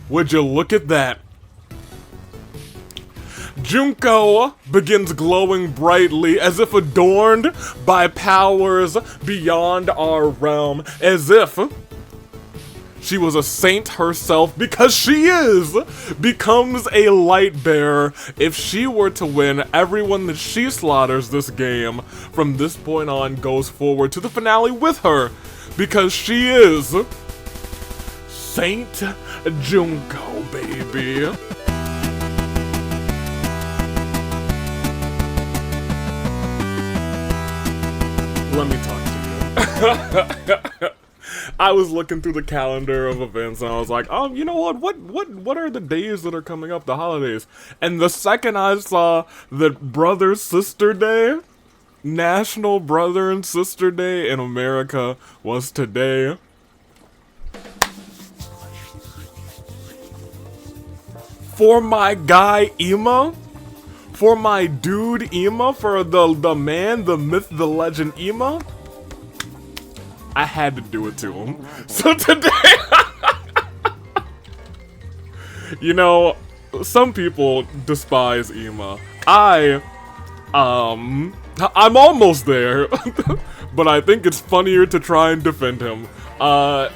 Would you look at that? Junko begins glowing brightly as if adorned by powers beyond our realm, as if she was a saint herself, because she is, becomes a light bearer. If she were to win, everyone that she slaughters this game from this point on goes forward to the finale with her, because she is Saint Junko, baby. Let me talk to you. I was looking through the calendar of events and I was like, you know what are the days that are coming up, the holidays? And the second I saw that Brother Sister Day, National Brother and Sister Day in America was today. For my guy Ema, for my dude Ema, for the man, the myth, the legend Ema, I had to do it to him. So today, you know, some people despise Ema. I'm almost there, but I think it's funnier to try and defend him.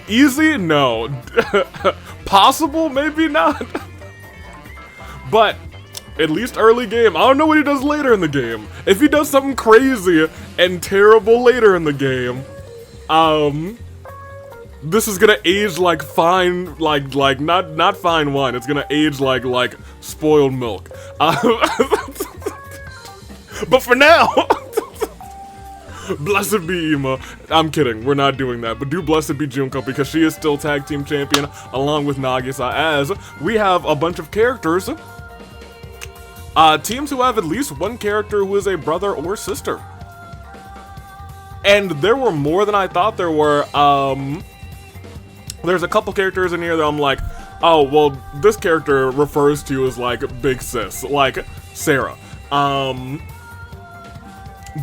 Easy? No. Possible? Maybe not. But at least early game. I don't know what he does later in the game. If he does something crazy and terrible later in the game, this is gonna age like fine, like not fine wine. It's gonna age like spoiled milk. But for now, blessed be Ema. I'm kidding, we're not doing that. But do blessed be Junko, because she is still tag team champion along with Nagisa, as we have a bunch of characters. Teams who have at least one character who is a brother or sister. And there were more than I thought there were. There's a couple characters in here that I'm like, oh, well, this character refers to as like big sis, like Sarah.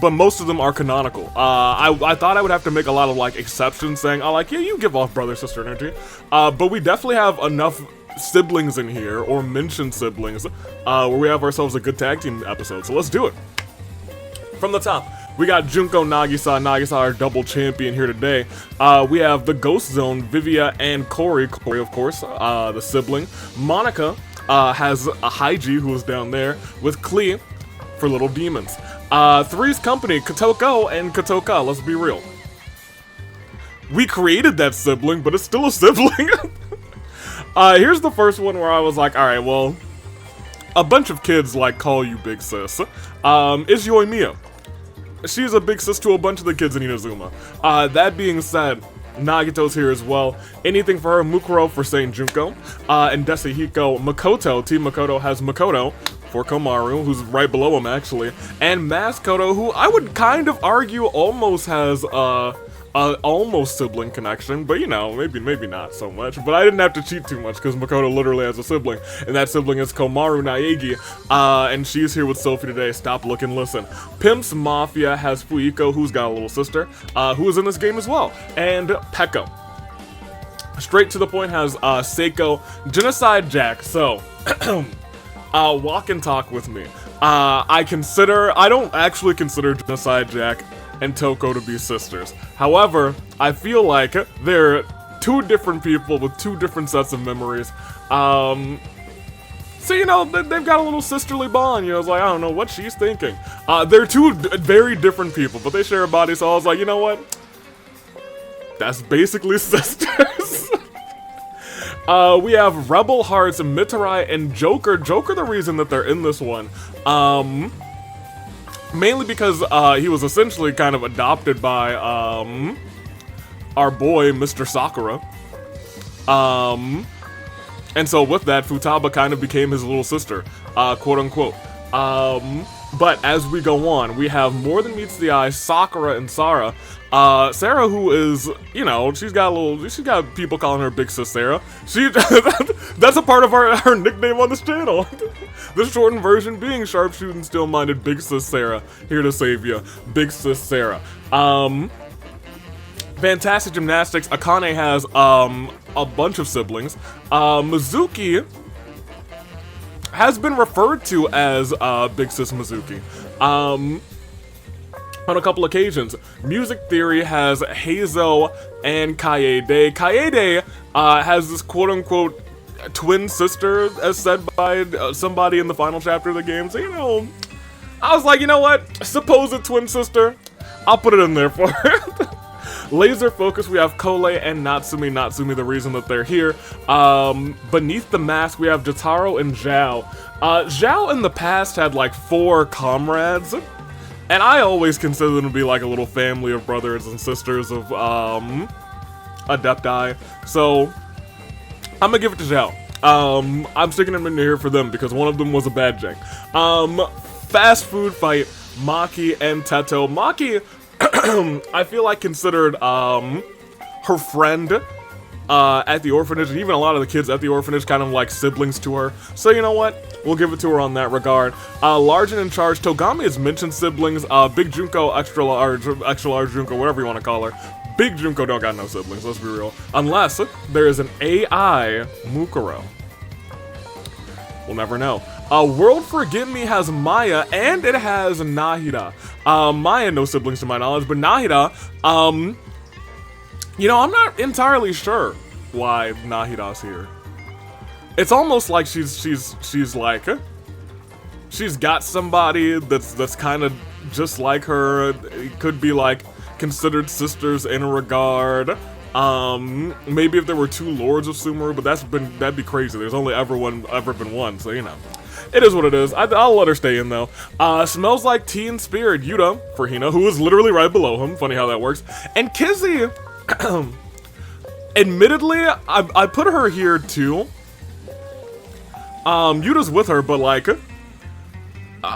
But most of them are canonical. I thought I would have to make a lot of like exceptions saying, oh, like, yeah, you give off brother-sister energy. But we definitely have enough siblings in here, or mentioned siblings, where we have ourselves a good tag team episode. So let's do it. From the top, we got Junko, Nagisa, our double champion here today. We have the Ghost Zone, Vivia and Corey, of course, the sibling. Monica has a Haiji, who is down there, with Klee for Little Demons. Three's Company, Kotoko and Kotoka, let's be real. We created that sibling, but it's still a sibling. Here's the first one where I was like, alright, well, a bunch of kids, like, call you Big Sis. It's Yoimiya. She's a big sis to a bunch of the kids in Inazuma. That being said, Nagito's here as well. Anything for her, Mukuro for Saint Junko, and Desahiko. Makoto, Team Makoto has Makoto for Komaru, who's right below him actually, and Maskoto, who I would kind of argue almost has almost sibling connection, but you know, maybe not so much. But I didn't have to cheat too much because Makoto literally has a sibling, and that sibling is Komaru Naegi, and she's here with Sophie today. Stop, look, and listen. Pimp's Mafia has Fuiko, who's got a little sister, who is in this game as well, and Pekko. Straight to the point has Seiko, Genocide Jack. So, walk and talk with me. I don't actually consider Genocide Jack and Toko to be sisters. However, I feel like they're two different people with two different sets of memories. So, you know, they've got a little sisterly bond. You know, it's like, I don't know what she's thinking. They're two very different people, but they share a body, so I was like, you know what? That's basically sisters. We have Rebel Hearts, Mitarai, and Joker. Joker, the reason that they're in this one, mainly because he was essentially kind of adopted by our boy, Mr. Sakura. And so with that, Futaba kind of became his little sister, quote unquote. But as we go on, we have more than meets the eye, Sakura and Sarah. Sarah, who is, you know, she's got people calling her Big Sis Sarah. That's a part of her nickname on this channel. The shortened version being sharpshooting, still-minded Big Sis Sarah, here to save you, Big Sis Sarah. Fantastic Gymnastics, Akane has a bunch of siblings. Mizuki has been referred to as Big Sis Mizuki on a couple occasions. Music Theory has Heizo and Kaede. Kaede has this quote-unquote twin sister, as said by somebody in the final chapter of the game. So, you know, I was like, you know what? Supposed twin sister, I'll put it in there for her. Laser Focus, we have Kole and Natsumi. Natsumi, the reason that they're here. Beneath the Mask, we have Jotaro and Zhao. Zhao in the past had like 4 comrades, and I always consider them to be like a little family of brothers and sisters of Adepti. So I'm gonna give it to Zhao. I'm sticking them in here for them because one of them was a bad jank. Fast food fight, Maki and Teto. Maki, I feel like considered her friend at the orphanage, and even a lot of the kids at the orphanage kind of like siblings to her. So you know what? We'll give it to her on that regard. Large and in Charge, Togami has mentioned siblings. Big Junko, extra large Junko, whatever you want to call her. Big Junko don't got no siblings, let's be real. Unless there is an AI Mukuro. We'll never know. World Forgive Me has Maya, and it has Nahida. Maya, no siblings to my knowledge, but Nahida, you know, I'm not entirely sure why Nahida's here. It's almost like she's like, she's got somebody that's kind of just like her. It could be like considered sisters in a regard. Maybe if there were 2 lords of Sumeru, but that'd be crazy. There's only ever been one, so you know. It is what it is. I'll let her stay in though. Smells Like Teen Spirit, Yuta for Hina, who is literally right below him. Funny how that works. And Kizzy, admittedly, I put her here too. Yuta's with her, but like,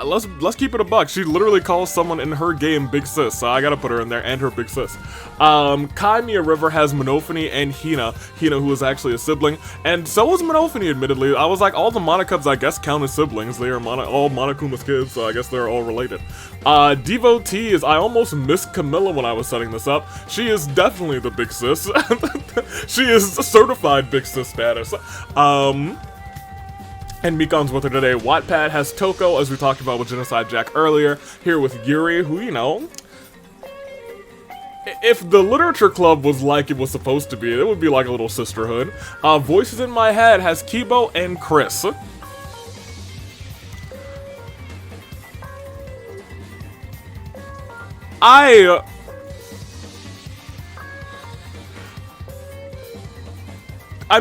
let's keep it a buck. She literally calls someone in her game Big Sis, so I gotta put her in there, and her Big Sis. Kaimiya River has Monophony and Hina, who is actually a sibling, and so is Monophony, admittedly. I was like, all the Monokubs, I guess, count as siblings. They are all Monokuma's kids, so I guess they're all related. Devotees, I almost missed Camilla when I was setting this up. She is definitely the Big Sis. She is certified Big Sis status. And Mikon's with her today. Wattpad has Toko, as we talked about with Genocide Jack earlier. Here with Yuri, who, you know, if the literature club was like it was supposed to be, it would be like a little sisterhood. Voices in My Head has Kibo and Chris. I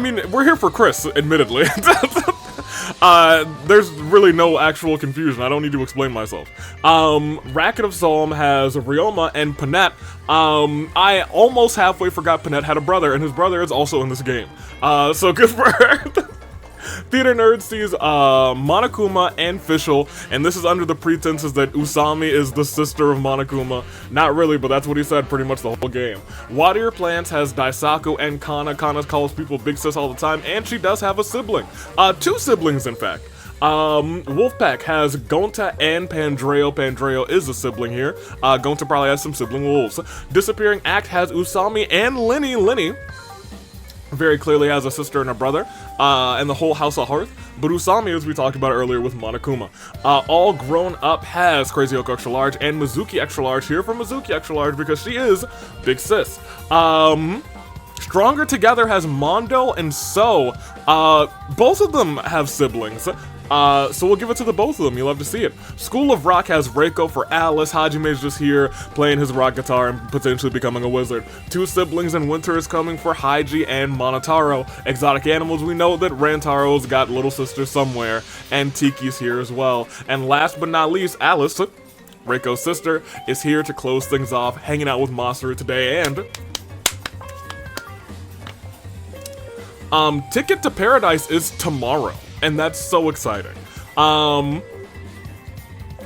mean, we're here for Chris, admittedly. There's really no actual confusion. I don't need to explain myself. Racket of Psalm has Ryoma and Panette. I almost halfway forgot Panette had a brother, and his brother is also in this game. So good for her. Theater Nerd sees Monokuma and Fischl, and this is under the pretenses that Usami is the sister of Monokuma. Not really, but that's what he said pretty much the whole game. Water Plants has Daisaku and Kana. Kana calls people Big Sis all the time, and she does have a sibling. 2 siblings, in fact. Wolfpack has Gonta and Pandreo. Pandreo is a sibling here. Gonta probably has some sibling wolves. Disappearing Act has Usami and Lenny. Lenny very clearly has a sister and a brother, and the whole House of Hearth. But Usami, as we talked about earlier with Monokuma. All Grown Up has Crazy Oak Extra Large and Mizuki Extra Large here for Mizuki Extra Large because she is Big Sis. Stronger Together has Mondo and So. Both of them have siblings. So we'll give it to the both of them. You'll love to see it. School of Rock has Reiko for Alice. Hajime's just here playing his rock guitar and potentially becoming a wizard. 2 siblings in Winter is coming for Haiji and Monotaro. Exotic Animals, we know that Rantaro's got little sister somewhere, and Tiki's here as well. And last but not least, Alice, Reiko's sister, is here to close things off, hanging out with Masaru today, and Ticket to Paradise is tomorrow. And that's so exciting.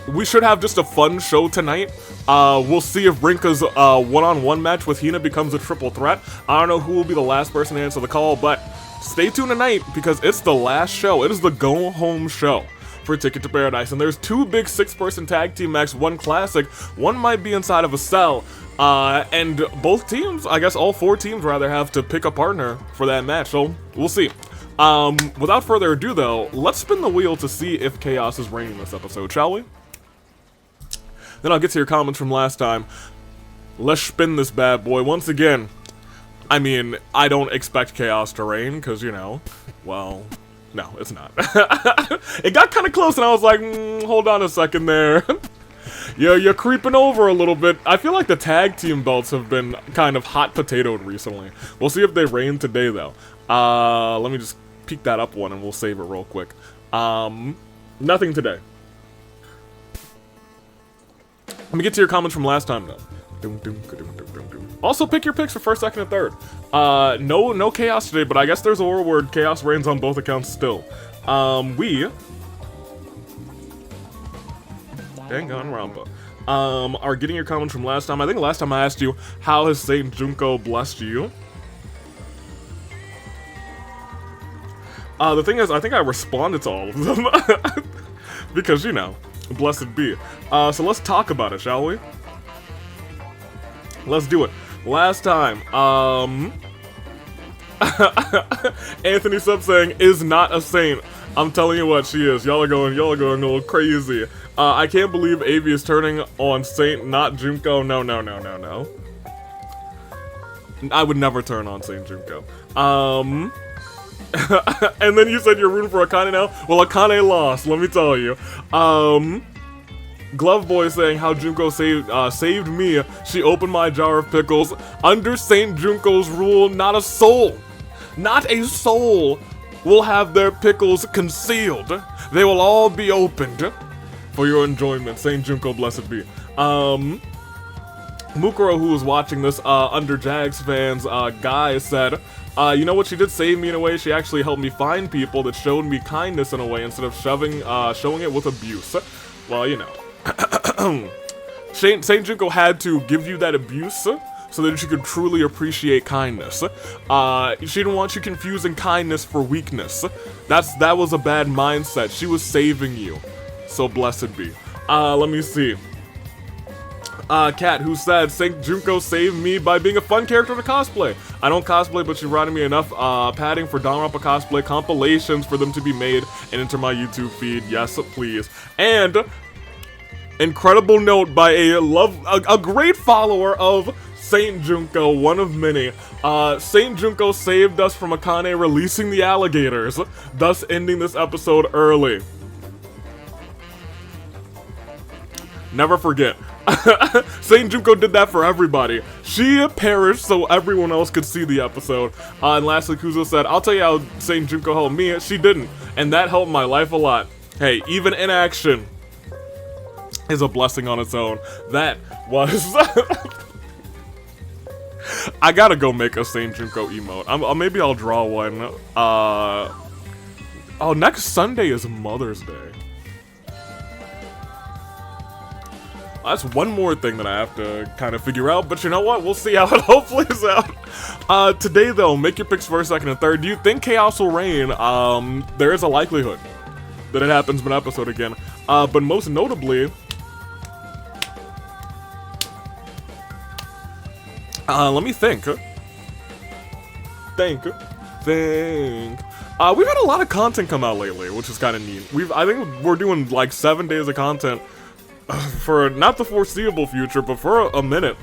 We should have just a fun show tonight. We'll see if Rinka's one-on-one match with Hina becomes a triple threat. I don't know who will be the last person to answer the call, but stay tuned tonight because it's the last show. It is the go-home show. for Ticket to Paradise. And there's 2 big 6-person tag team matches, 1 classic, 1 might be inside of a cell. And both teams, I guess all 4 teams rather, have to pick a partner for that match, so we'll see. Without further ado though, let's spin the wheel to see if Chaos is reigning this episode, shall we? Then I'll get to your comments from last time. Let's spin this bad boy once again. I mean, I don't expect Chaos to reign, because, you know, well, no, it's not. It got kind of close, and I was like, hold on a second there. Yeah, you're creeping over a little bit. I feel like the tag team belts have been kind of hot potatoed recently. We'll see if they reign today, though. Let me just peek that up one, and we'll save it real quick. Nothing today. Let me get to your comments from last time, though. Also, pick your picks for first, second, and third. No Chaos today, but I guess there's a world where Chaos reigns on both accounts still. We... Danganronpa. Are getting your comments from last time. I think last time I asked you, how has Saint Junko blessed you? The thing is, I think I responded to all of them. Because, you know, blessed be. So let's talk about it, shall we? Let's do it. Last time, Anthony Sub saying, is not a saint. I'm telling you what, she is. Y'all are going a little crazy. I can't believe Avi is turning on Saint, not Junko. No. I would never turn on Saint Junko. And then you said you're rooting for Akane now? Well, Akane lost, let me tell you. Glove Boy saying how Junko saved me. She opened my jar of pickles. Under Saint Junko's rule, not a soul will have their pickles concealed. They will all be opened for your enjoyment. Saint Junko, blessed be. Mukuro, who was watching this, under Jags fans, guy said, you know what, she did save me in a way. She actually helped me find people that showed me kindness in a way instead of showing it with abuse. Well, you know. Saint Junko had to give you that abuse so that you could truly appreciate kindness. She didn't want you confusing kindness for weakness. That was a bad mindset. She was saving you. So blessed be. Let me see. Kat, who said, Saint Junko saved me by being a fun character to cosplay. I don't cosplay, but she provided me enough padding for Danganronpa cosplay compilations for them to be made and enter my YouTube feed. Yes, please. And incredible note by a great follower of Saint Junko, one of many. Saint Junko saved us from Akane releasing the alligators, thus ending this episode early. Never forget. Saint Junko did that for everybody. She perished so everyone else could see the episode. And lastly, Kuzo said, I'll tell you how Saint Junko helped me. She didn't. And that helped my life a lot. Hey, even inaction is a blessing on its own. That was... I gotta go make a Saint Junko emote. Maybe I'll draw one. Oh, next Sunday is Mother's Day. That's one more thing that I have to kind of figure out, but you know what? We'll see how it hopefully is out. Today, though, make your picks first, second, and third. Do you think Chaos will reign? There is a likelihood that it happens in an episode again. But most notably... let me think. We've had a lot of content come out lately, which is kind of neat. I think we're doing like 7 days of content for not the foreseeable future, but for a minute.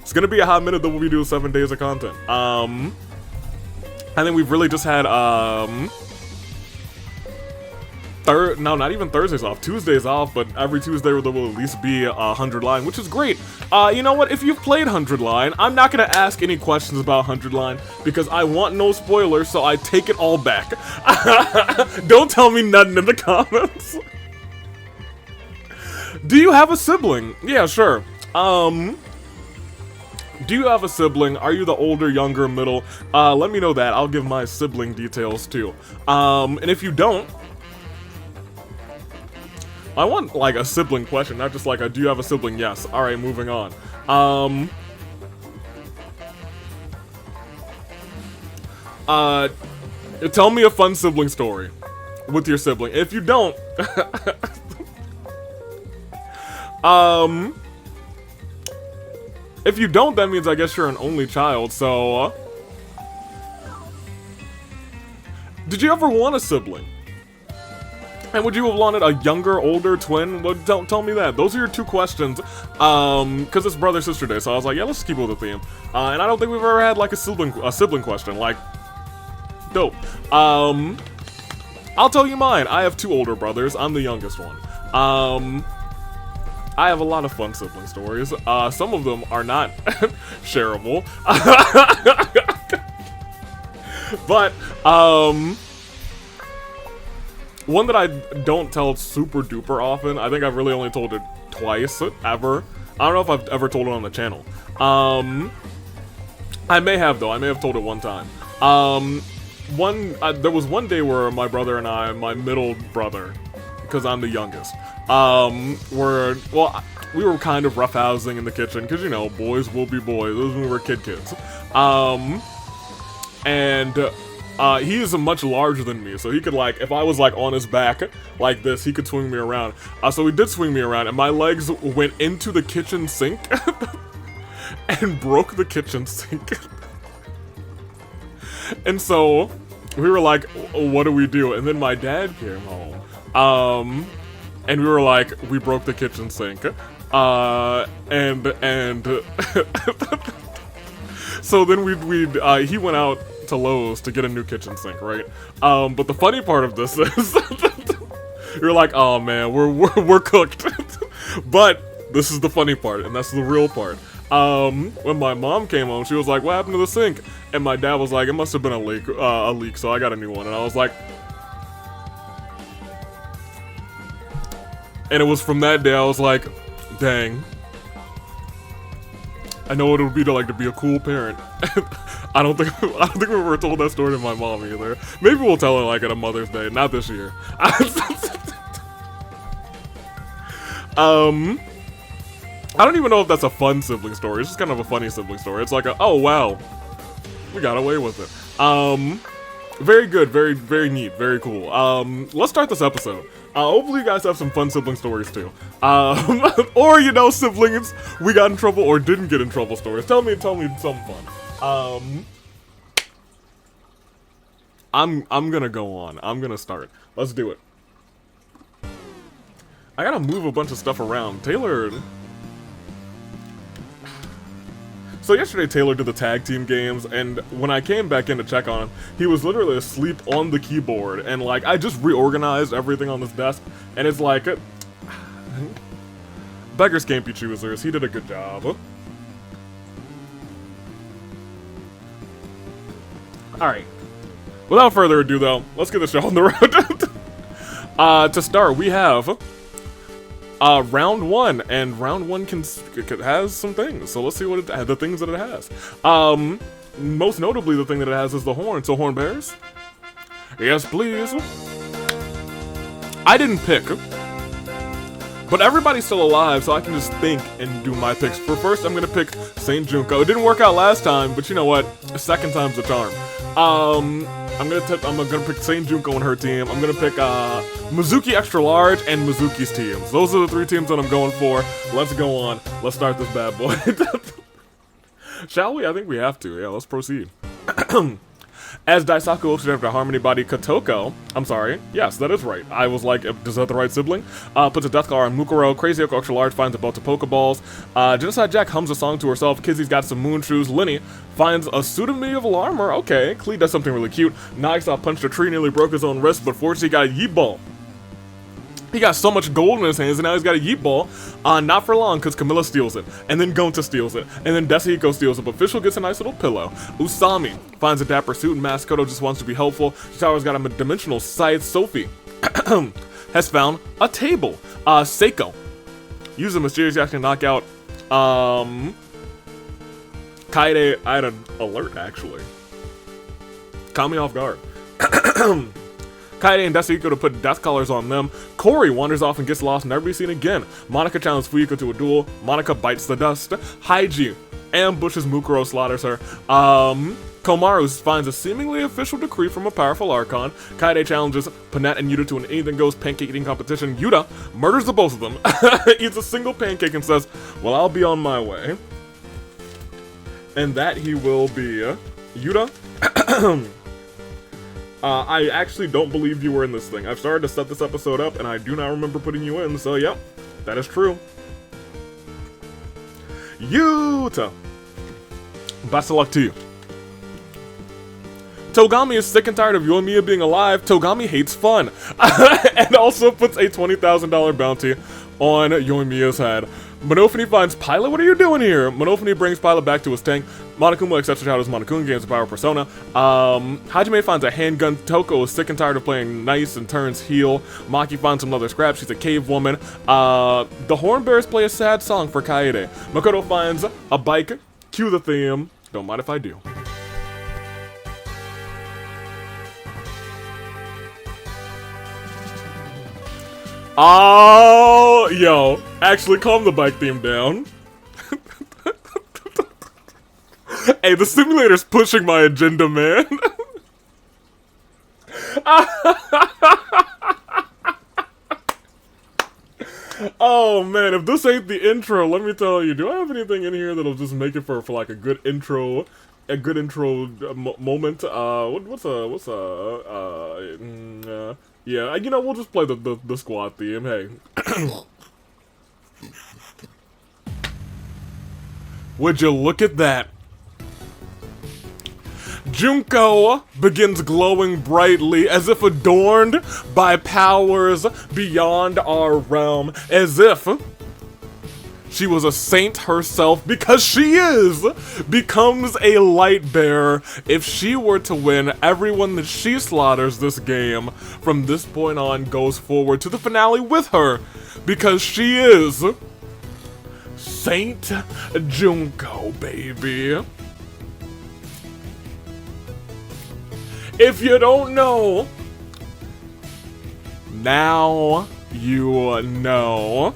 It's gonna be a hot minute that we'll be doing 7 days of content. I think we've really just had no, not even Thursdays off, Tuesdays off, but every Tuesday there will at least be 100 line, which is great. You know what, if you've played 100 line, I'm not gonna ask any questions about 100 line, because I want no spoilers, so I take it all back. Don't tell me nothing in the comments. Do you have a sibling? Yeah, sure. Do you have a sibling? Are you the older, younger, middle? Let me know that. I'll give my sibling details too. And if you don't, I want, like, a sibling question, not just like a, do you have a sibling? Yes. Alright, moving on. Tell me a fun sibling story. with your sibling. If you don't, if you don't, that means I guess you're an only child. So, did you ever want a sibling? And would you have wanted a younger, older twin? Well, tell me that. Those are your two questions. Because it's Brother Sister Day, so I was like, yeah, let's keep with the theme. And I don't think we've ever had like a sibling question. Like, dope. I'll tell you mine. I have two older brothers. I'm the youngest one. I have a lot of fun sibling stories. Some of them are not shareable. But, one that I don't tell super duper often, I think I've really only told it twice, ever. I don't know if I've ever told it on the channel. I may have, though. I may have told it one time. There was one day where my brother and I, my middle brother, because I'm the youngest, we were kind of roughhousing in the kitchen, because, you know, boys will be boys. This was when we were kids. He is much larger than me, so he could, like, if I was, like, on his back, like this, he could swing me around. So he did swing me around, and my legs went into the kitchen sink and broke the kitchen sink. And so we were like, what do we do? And then my dad came home, and we were like, we broke the kitchen sink. So then he went out to Lowe's to get a new kitchen sink, right? But the funny part of this is you're like, oh man, we're cooked. But this is the funny part, and that's the real part. When my mom came home, she was like, what happened to the sink? And my dad was like, it must have been a leak, so I got a new one. And I was like, and it was from that day I was like, dang, I know what it would be to be a cool parent. I don't think we ever told that story to my mom either. Maybe we'll tell her like at a Mother's Day, not this year. I don't even know if that's a fun sibling story. It's just kind of a funny sibling story. It's like oh wow, we got away with it. Very good, very, very neat, very cool. Let's start this episode. Hopefully you guys have some fun sibling stories too. Or, you know, siblings we got in trouble or didn't get in trouble stories. Tell me something fun. I'm gonna go on. I'm gonna start. Let's do it. I gotta move a bunch of stuff around. Taylor... So yesterday Taylor did the tag team games, and when I came back in to check on him, he was literally asleep on the keyboard, and like, I just reorganized everything on this desk, and it's like, beggars can't be choosers. He did a good job. Alright. Without further ado though, let's get the show on the road. To start, we have round one, and round one has some things, so let's see what the things that it has. Most notably, the thing that it has is the horn. So horn bears, yes please. I didn't pick, but everybody's still alive, so I can just think and do my picks. For first, I'm gonna pick Saint Junko. It didn't work out last time, but you know what? Second time's the charm. I'm gonna pick Saint Junko and her team. I'm gonna pick Mizuki Extra Large and Mizuki's teams. Those are the three teams that I'm going for. Let's go on. Let's start this bad boy. Shall we? I think we have to. Yeah, let's proceed. As Daisaku looks after Harmony Body Kotoko, I'm sorry, yes, that is right. I was like, is that the right sibling? Puts a death collar on Mukuro. Crazy Oko Extra Large finds a belt of Pokeballs. Genocide Jack hums a song to herself. Kizzy's got some moon shoes. Linny finds a suit of medieval armor. Okay, Klee does something really cute. Nagisa punched a tree, nearly broke his own wrist, but fortunately he got a yeet ball. He got so much gold in his hands, and now he's got a yeet ball. Not for long, because Camilla steals it, and then Gonta steals it, and then Desahiko steals it, but Fischl gets a nice little pillow. Usami finds a dapper suit, and Maskoto just wants to be helpful. Shitaro's got a dimensional scythe. Sophie has found a table. Seiko uses a mysterious action to knock out Kaede. I had an alert, actually. Caught me off guard. Kaede and Desahiko to put death collars on them. Corey wanders off and gets lost, never be seen again. Monica challenges Fuyuko to a duel. Monica bites the dust. Haiji ambushes Mukuro, slaughters her. Komaru finds a seemingly official decree from a powerful archon. Kaede challenges Panette and Yuta to an anything goes pancake eating competition. Yuta murders the both of them, eats a single pancake and says, well, I'll be on my way. And that he will be. Yuta, I actually don't believe you were in this thing. I've started to set this episode up and I do not remember putting you in, so yep, that is true. Yuta, best of luck to you. Togami is sick and tired of Yoimiya being alive. Togami hates fun. And also puts a $20,000 bounty on Yoimiya's head. Monofini finds Pilot, what are you doing here? Monofini brings Pilot back to his tank. Monokuma accepts the shadows. Monokuma gains the power of Persona. Hajime finds a handgun. Toko is sick and tired of playing nice and turns heel. Maki finds some leather scraps. She's a cave woman. The Horn Bears play a sad song for Kaede. Makoto finds a bike. Cue the theme. Don't mind if I do. Oh, yo, actually calm the bike theme down. Hey, the simulator's pushing my agenda, man. Oh man, if this ain't the intro, let me tell you, do I have anything in here that'll just make it for like a good intro? Moment. Yeah, you know, we'll just play the squad theme. Hey. Would you look at that? Junko begins glowing brightly as if adorned by powers beyond our realm, as if she was a saint herself, because she is, becomes a light bearer. If she were to win, everyone that she slaughters this game from this point on goes forward to the finale with her, because she is Saint Junko, baby. If you don't know, now you know.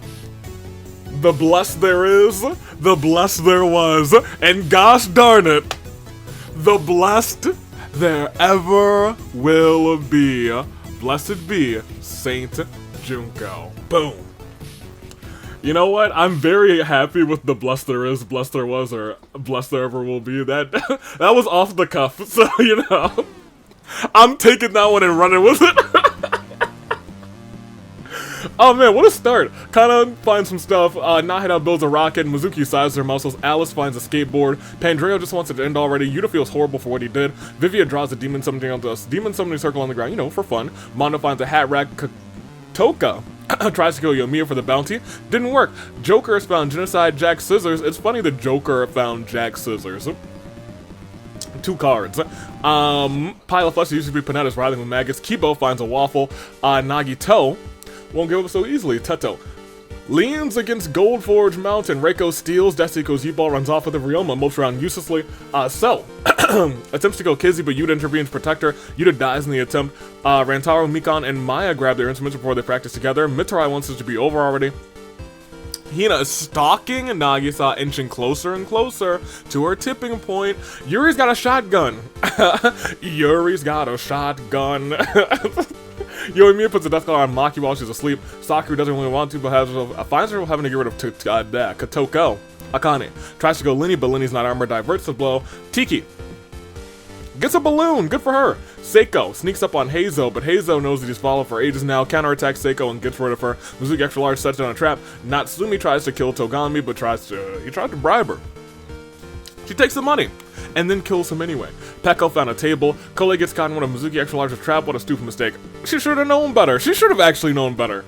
The blessed there is, the blessed there was, and gosh darn it, the blessed there ever will be. Blessed be Saint Junko. Boom. You know what? I'm very happy with the blessed there is, blessed there was, or blessed there ever will be. That was off the cuff, so you know. I'm taking that one and running with it. Oh man, what a start! Kana finds some stuff, Nahida builds a rocket, Mizuki sizes her muscles, Alice finds a skateboard, Pandreo just wants it to end already, Yuta feels horrible for what he did, Vivia draws a demon summoning circle on the ground, you know, for fun, Mondo finds a hat rack, Toka tries to kill Yoimiya for the bounty, didn't work, Joker has found Genocide Jack Scissors. It's funny the Joker found Jack Scissors. 2 cards. Pilot Flesh used to be Panetta's writhing with maggots, Kibo finds a waffle, Nagito won't give up so easily. Teto leans against Goldforge Mountain. Reiko steals. Destiko's U-Ball runs off with the Ryoma, moves around uselessly. Cell attempts to kill Kizzy, but Yuta intervenes to protect her. Yuta dies in the attempt. Rantaro, Mikon, and Maya grab their instruments before they practice together. Mitarai wants this to be over already. Hina is stalking Nagisa, inching closer and closer to her tipping point. Yuri's got a shotgun. Yuri's got a shotgun. Yoimiya puts a death collar on Maki while she's asleep. Sakura doesn't really want to, but finds her having to get rid of Katoko. Akane tries to go Linny, but Linny's not armored, diverts the blow. Tiki gets a balloon, good for her. Seiko sneaks up on Heizo, but Heizo knows that he's followed for ages now, counterattacks Seiko and gets rid of her. Mizuki extra large sets down a trap. Natsumi tries to kill Togami, but he tried to bribe her. She takes the money, and then kills him anyway. Peko found a table. Kole gets caught in one of Mizuki extra large's trap. What a stupid mistake. She should have known better. She should have actually known better.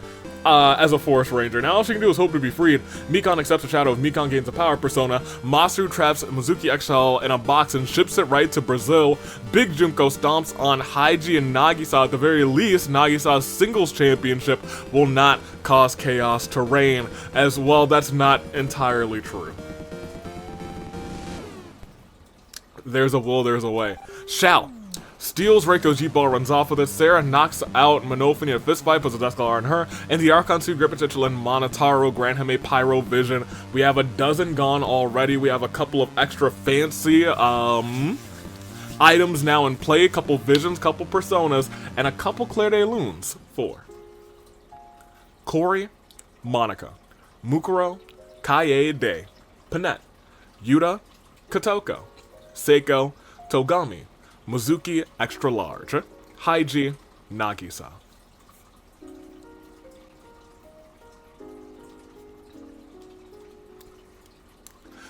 As a forest ranger. Now all she can do is hope to be freed. Mikon accepts the shadow of Mikon gains a power persona. Masu traps Mizuki XL in a box and ships it right to Brazil. Big Junko stomps on Haiji and Nagisa. At the very least, Nagisa's singles championship will not cause chaos to reign. As well, that's not entirely true. There's a will, there's a way. Shao Steals Reiko's G-Ball, runs off with it. Sarah knocks out Monophony in a fist fight, puts a Death Claw on her. And the Archon 2 Grip Potential and Monotaro grant him a Pyro Vision. We have a dozen gone already. We have a couple of extra fancy items now in play. Couple Visions, couple Personas, and a couple Claire de Lunes for Corey, Monica, Mukuro, Kaede, Panette, Yuta, Kotoko, Seiko, Togami, Mizuki Extra Large, Haiji, Nagisa.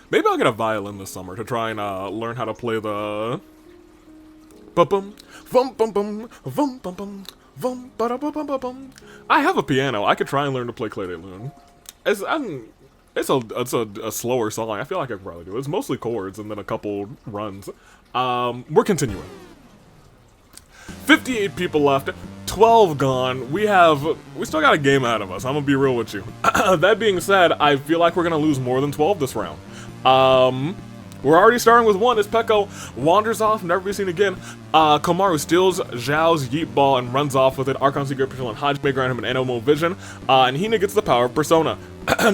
Maybe I'll get a violin this summer to try and learn how to play the bum bum bum bum bum bum bum bum bum bum bum bum bum. I have a piano. I could try and learn to play Clay de Lune. It's a slower song. I feel like I could probably do it. It's mostly chords and then a couple runs. We're continuing. 58 people left, 12 gone. We still got a game ahead of us. I'm gonna be real with you. That being said, I feel like we're gonna lose more than 12 this round. We're already starting with 1 as Peko wanders off, never be seen again. Komaru steals Zhao's Yeet Ball and runs off with it. Archon Secret Potential and Hajime grant him an Anomo Vision, and Hina gets the power of Persona.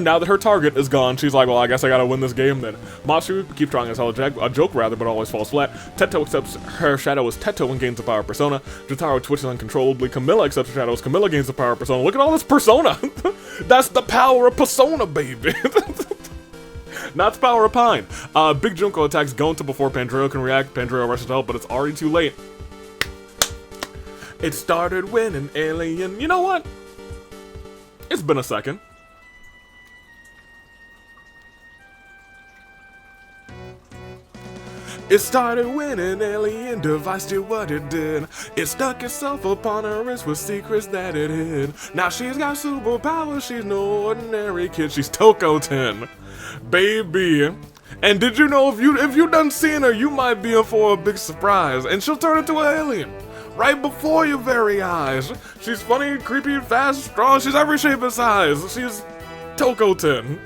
Now that her target is gone, she's like, well, I guess I gotta win this game then. Matsu keeps trying to tell a joke rather, but always falls flat. Teto accepts her shadow as Teto and gains the power of Persona. Jotaro twitches uncontrollably. Camilla accepts her shadow as Camilla gains the power of Persona. Look at all this Persona! That's the power of Persona, baby! Not the power of Pine. Big Junko attacks Gonta before Pandreo can react. Pandreo rushes to help, but it's already too late. It started when an alien... You know what? It's been a second. It started when an alien device did what it did. It stuck itself upon her wrist with secrets that it hid. Now she's got superpowers, she's no ordinary kid. She's Toko 10. Baby. And did you know if you done seen her, you might be in for a big surprise. And she'll turn into an alien. Right before your very eyes. She's funny, creepy, fast, strong. She's every shape and size. She's Toko 10.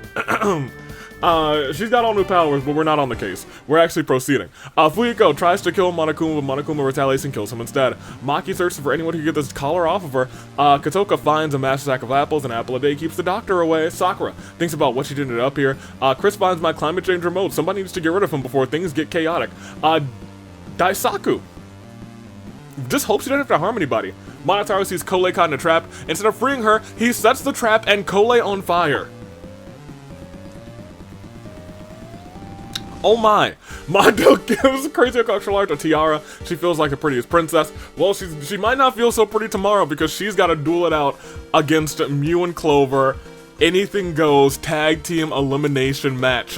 She's got all new powers, but we're not on the case. We're actually proceeding. Fuyuko tries to kill Monokuma, but Monokuma retaliates and kills him instead. Maki searches for anyone who can get this collar off of her. Kotoka finds a massive sack of apples, an apple a day keeps the doctor away. Sakura thinks about what she did up here. Chris finds my climate change remote. Somebody needs to get rid of him before things get chaotic. Daisaku just hopes he doesn't have to harm anybody. Monotaro sees Kole caught in a trap. Instead of freeing her, he sets the trap and Kole on fire. Oh my! Mondo gives Crazy Extra Large a tiara. She feels like the prettiest princess. Well, she might not feel so pretty tomorrow because she's got to duel it out against Mew and Clover. Anything goes tag team elimination match.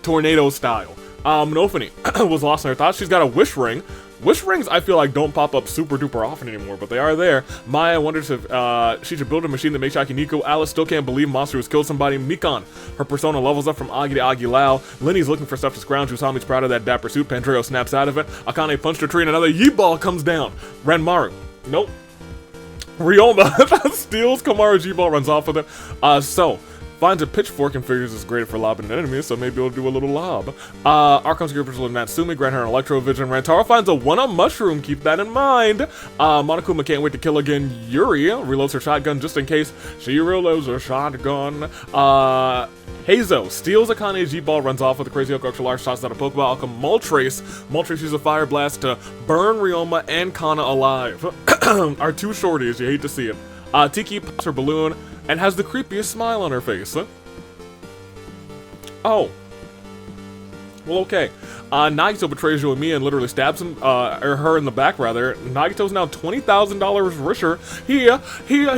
Tornado style. Monophony was lost in her thoughts. She's got a wish ring. Wish rings, I feel like, don't pop up super duper often anymore, but they are there. Maya wonders if she should build a machine that makes Yakiniku. Alice still can't believe Monster has killed somebody. Mikan, her persona levels up from Agi to Agi Lao. Lenny's looking for stuff to scrounge. Usami's proud of that dapper suit. Pandreo snaps out of it. Akane punched a tree and another Yeet Ball comes down. Renmaru, nope. Ryoma steals Komaru G-Ball, runs off with it. So finds a pitchfork and figures it's great for lobbing an enemy, so maybe we'll do a little lob. Archon Secret Potential Natsumi grant her an Electro Vision. Rantaro finds a 1-up mushroom, keep that in mind. Monokuma can't wait to kill again. Yuri reloads her shotgun just in case. She reloads her shotgun. Hazo steals Akane's G-Ball, runs off with a Crazy Extra Large, shots out a Pokeball. Moltres uses a Fire Blast to burn Ryoma and Kana alive. Our two shorties, you hate to see it. Tiki pops her balloon and has the creepiest smile on her face. Oh. Well, okay. Nagito betrays you and me and literally stabs him, or her in the back, rather. Nagito's now $20,000 richer. He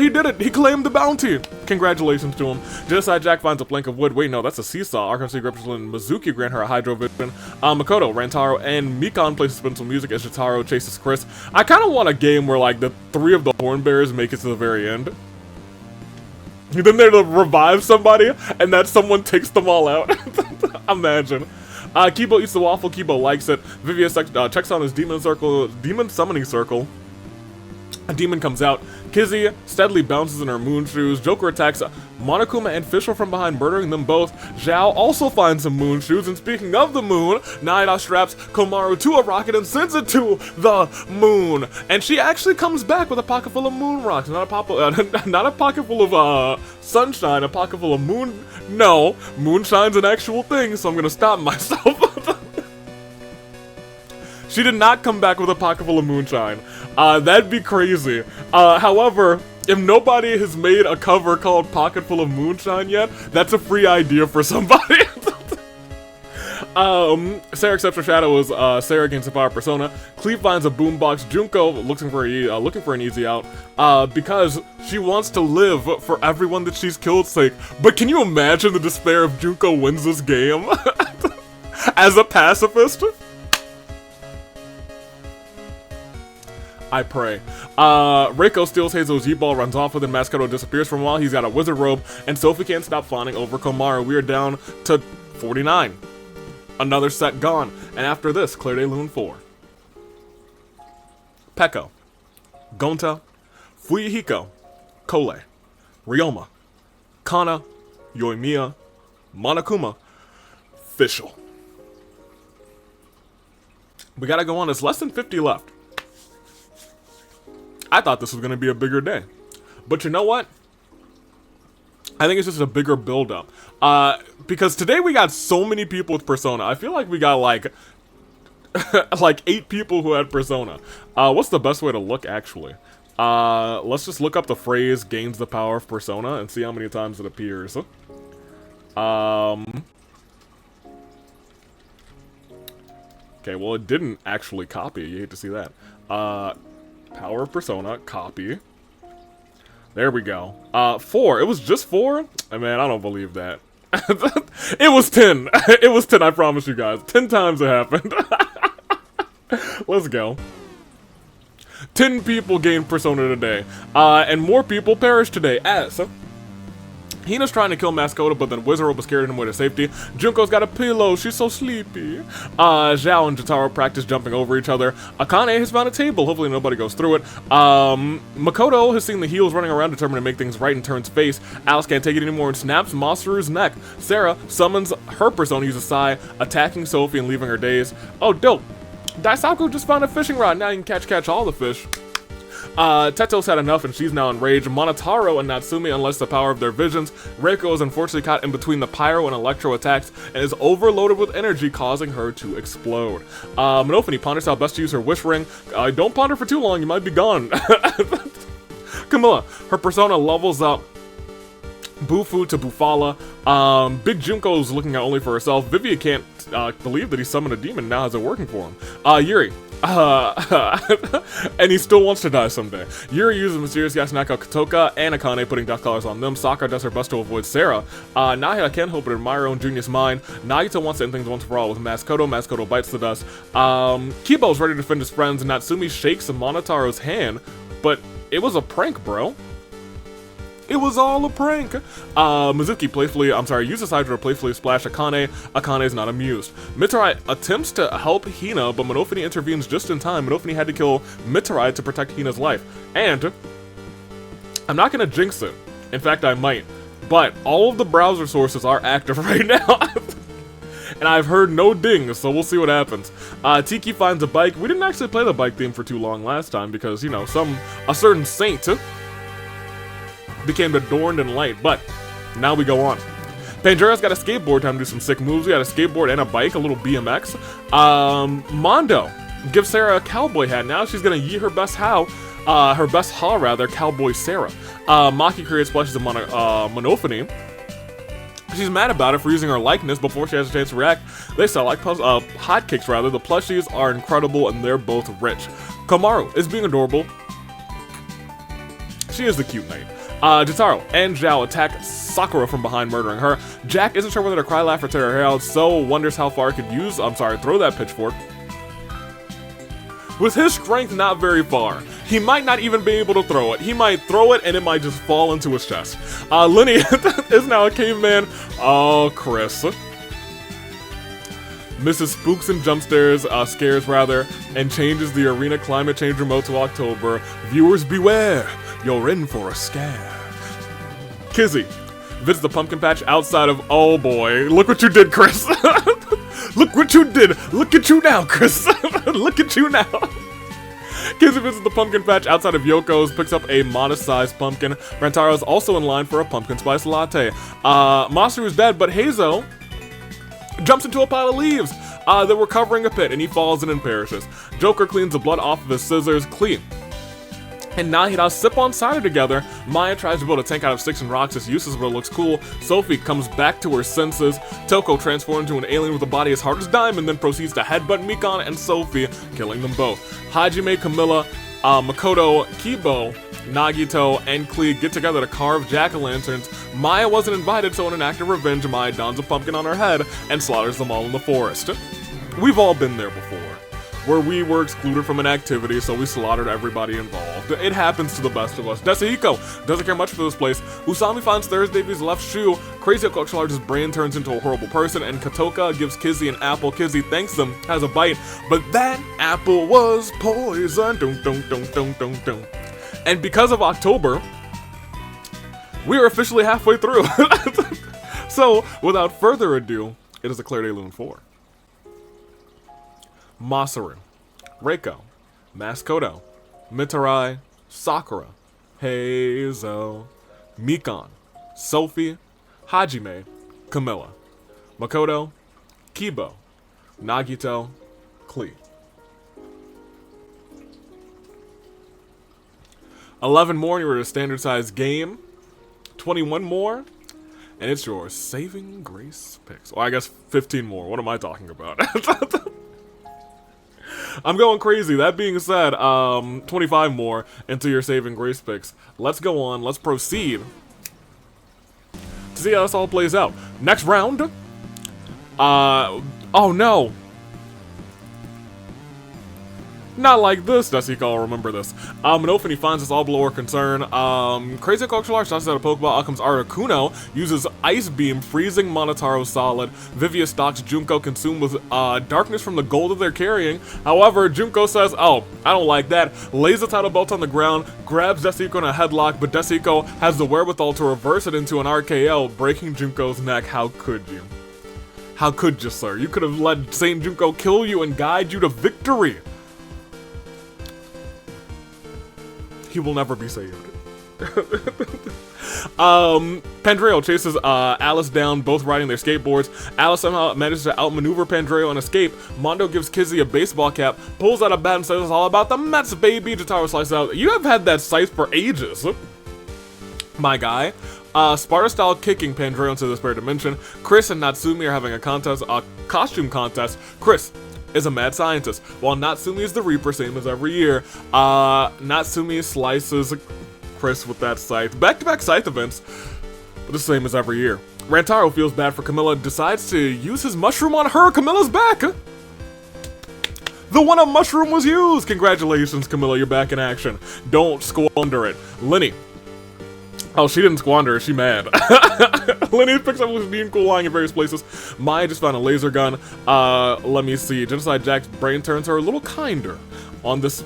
did it. He claimed the bounty. Congratulations to him. Genocide Jack finds a plank of wood. Wait, no, that's a seesaw. Arkham City Reptile and Mizuki grant her a Hydro Vision. Makoto, Rantaro, and Mikan play suspenseful music as Shitaro chases Chris. I kind of want a game where, like, the 3 of the Horn Bears make it to the very end. Then they're to revive somebody, and that someone takes them all out. Imagine. Kibo eats the waffle. Kibo likes it. Vivia checks on his demon summoning circle. A demon comes out. Kizzy steadily bounces in her moon shoes. Joker attacks Monokuma and Fischl from behind, murdering them both. Zhao also finds some moon shoes, and speaking of the moon, Naida straps Komaru to a rocket and sends it to the moon. And she actually comes back with a pocket full of moon rocks. Not a pocket full of sunshine, a pocket full of moon. No, moonshine's an actual thing, so I'm gonna stop myself. She did not come back with a pocket full of moonshine. That'd be crazy. However, if nobody has made a cover called Pocket Full of Moonshine yet, that's a free idea for somebody. Sarah accepts her shadow as Sarah gains the power of Persona. Cleve finds a boombox. Junko looking for an easy out because she wants to live for everyone that she's killed's sake. But can you imagine the despair if Junko wins this game as a pacifist? I pray. Reiko steals Hazel's Yeet-Ball, runs off with it. Maskoto disappears for a while. He's got a wizard robe, and Sophie can't stop fawning over Komaru. We are down to 49. Another set gone. And after this, Claire de Lune 4. Peko, Gonta, Fuyuhiko, Kole, Ryoma, Kana, Yoimiya, Monokuma, Fischl. We gotta go on. There's less than 50 left. I thought this was going to be a bigger day. But you know what? I think it's just a bigger build-up. Because today we got so many people with Persona. I feel like we got like 8 people who had Persona. What's the best way to look, actually? Let's just look up the phrase gains the power of Persona and see how many times it appears. Okay, well, it didn't actually copy. You hate to see that. Power of Persona, copy. There we go. 4. It was just 4? Man, I don't believe that. It was 10. It was 10, I promise you guys. 10 times it happened. Let's go. 10 people gained Persona today. And more people perished today. As Hina's trying to kill Maskoto, but then Wizard was carrying him away to safety. Junko's got a pillow, she's so sleepy. Zhao and Jotaro practice jumping over each other. Akane has found a table, hopefully nobody goes through it. Makoto has seen the heels running around, determined to make things right, and turns face. Alice can't take it anymore and snaps Masaru's neck. Sarah summons her Persona, uses Sai, attacking Sophie and leaving her dazed. Oh, dope. Daisaku just found a fishing rod, now you can catch all the fish. Teto's had enough and she's now enraged. Monotaro and Natsumi unleash the power of their visions. Reiko is unfortunately caught in between the pyro and electro attacks and is overloaded with energy, causing her to explode. Monofini ponders how best to use her wish ring. Don't ponder for too long, you might be gone. Camilla, her Persona levels up Bufu to Bufala. Big Junko's looking out only for herself. Vivia can't believe that he summoned a demon, now has it working for him. Yuri. And he still wants to die someday. Yuri uses mysterious gas to knock out Kotoka and Akane, putting death collars on them. Sakura does her best to avoid Sarah. Nahida can't help but admire her own genius mind. Nagito wants to end things once for all with Maskoto. Maskoto bites the dust. Kibo's ready to defend his friends. Natsumi shakes Monotaro's hand, but it was a prank, bro. It was all a prank. Mizuki uses Hydra to playfully splash Akane. Akane is not amused. Mitarai attempts to help Hina, but Monofini intervenes just in time. Monofini had to kill Mitarai to protect Hina's life. And I'm not gonna jinx it. In fact, I might. But all of the browser sources are active right now. And I've heard no dings, so we'll see what happens. Tiki finds a bike. We didn't actually play the bike theme for too long last time because, you know, a certain saint became adorned in light, but now we go on. Panjura's got a skateboard, time to do some sick moves. We got a skateboard and a bike, a little BMX. Mondo gives Sarah a cowboy hat. Now she's gonna yeet her best cowboy Sarah. Maki creates plushies of Monofini. She's mad about it for using her likeness before she has a chance to react. They sell like hotcakes rather. The plushies are incredible and they're both rich. Komaru is being adorable. She is the cute knight. Jotaro and Zhao attack Sakura from behind, murdering her. Jack isn't sure whether to cry, laugh, or tear her hair out, so wonders how far he could throw that pitchfork. With his strength, not very far. He might not even be able to throw it. He might throw it and it might just fall into his chest. Lenny is now a caveman. Oh, Chris. misses spooks and jump scares rather, and changes the arena climate change remote to October. Viewers beware, you're in for a scare. Kizzy visits the pumpkin patch outside of, oh boy, look what you did, Chris. Look what you did. Look at you now, Chris. Look at you now. Kizzy visits the pumpkin patch outside of Yoko's, picks up a modest-sized pumpkin. Rantaro is also in line for a pumpkin spice latte. Masaru's dead, but Heizo jumps into a pile of leaves that were covering a pit, and he falls in and perishes. Joker cleans the blood off of his scissors, clean. And Nahida sip on cider together. Maya tries to build a tank out of sticks and rocks. It's useless, but it looks cool. Sophie comes back to her senses. Toko transforms into an alien with a body as hard as diamond, then proceeds to headbutt Mikan and Sophie, killing them both. Hajime, Camilla, Makoto, Kibo, Nagito, and Klee get together to carve jack-o'-lanterns. Maya wasn't invited, so in an act of revenge, Maya dons a pumpkin on her head and slaughters them all in the forest. We've all been there before, where we were excluded from an activity, so we slaughtered everybody involved. It happens to the best of us. Desahiko doesn't care much for this place. Usami finds Thursday's left shoe. Crazy Large's brain turns into a horrible person, and Katoka gives Kizzy an apple. Kizzy thanks them, has a bite, but that apple was poison. Dun, dun, dun, dun, dun, dun. And because of October, we are officially halfway through. So, without further ado, it is declared a Loon 4. Masaru, Reiko, Maskoto, Mitarai, Sakura, Heizo, Mikan, Sophie, Hajime, Camilla, Makoto, Kibo, Nagito, Klee. 11 more and you're at a standard size game. 21 more and it's your saving grace picks. Or I guess 15 more. What am I talking about? I'm going crazy. That being said, 25 more into your saving grace picks. Let's go on. Let's proceed to see how this all plays out. Next round. Oh no. Not like this, Desahiko, I'll remember this. Minofini finds us all below our concern. Crazy Coxalar shots at a Pokeball. Out comes Articuno, uses Ice Beam, freezing Monotaro solid. Vivia stalks Junko, consumed with darkness from the gold that they're carrying. However, Junko says, oh, I don't like that. Lays the title belt on the ground, grabs Desahiko in a headlock, but Desahiko has the wherewithal to reverse it into an RKO, breaking Junko's neck. How could you? How could you, sir? You could have let Saint Junko kill you and guide you to victory. He will never be saved. Pandreo chases Alice down, both riding their skateboards. Alice somehow manages to outmaneuver Pandreo and escape. Mondo gives Kizzy a baseball cap, pulls out a bat and says it's all about the Mets, baby. Jotaro slices out. You have had that scythe for ages, my guy. Sparta-style kicking Pandreo into the spare dimension. Chris and Natsumi are having a contest, a costume contest. Chris is a mad scientist, while Natsumi is the Reaper, same as every year. Natsumi slices Chris with that scythe. Back-to-back scythe events, but the same as every year. Rantaro feels bad for Camilla, decides to use his mushroom on her. Camilla's back! The one-up mushroom was used! Congratulations, Camilla, you're back in action. Don't squander it. Lenny. Oh, she didn't squander, she mad. Lenny picks up with being cool lying in various places. Maya just found a laser gun. Let me see. Genocide Jack's brain turns her a little kinder on this.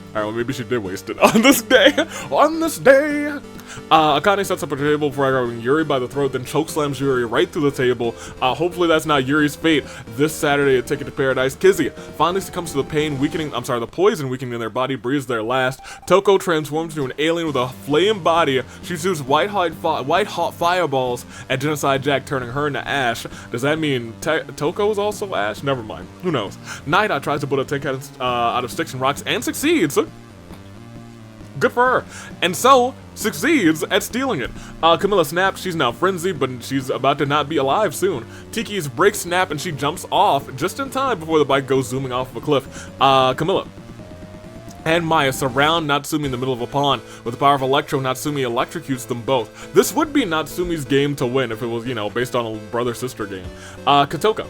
Alright, well, maybe she did waste it. On this day! On this day! Akane sets up a table before grabbing Yuri by the throat, then chokeslams Yuri right through the table. Hopefully that's not Yuri's fate. This Saturday, a ticket to paradise. Kizzy finally succumbs to the pain, the poison weakening in their body, breathes their last. Toko transforms into an alien with a flame body. She shoots white-hot fireballs at Genocide Jack, turning her into ash. Does that mean Toko is also ash? Never mind. Who knows? Naida tries to build a tank out of sticks and rocks and succeeds. Good for her. And so, succeeds at stealing it. Camilla snaps, she's now frenzied, but she's about to not be alive soon. Tiki's brakes snap and she jumps off just in time before the bike goes zooming off of a cliff. Camilla and Maya surround Natsumi in the middle of a pond. With the power of Electro, Natsumi electrocutes them both. This would be Natsumi's game to win if it was, you know, based on a brother-sister game. Katoka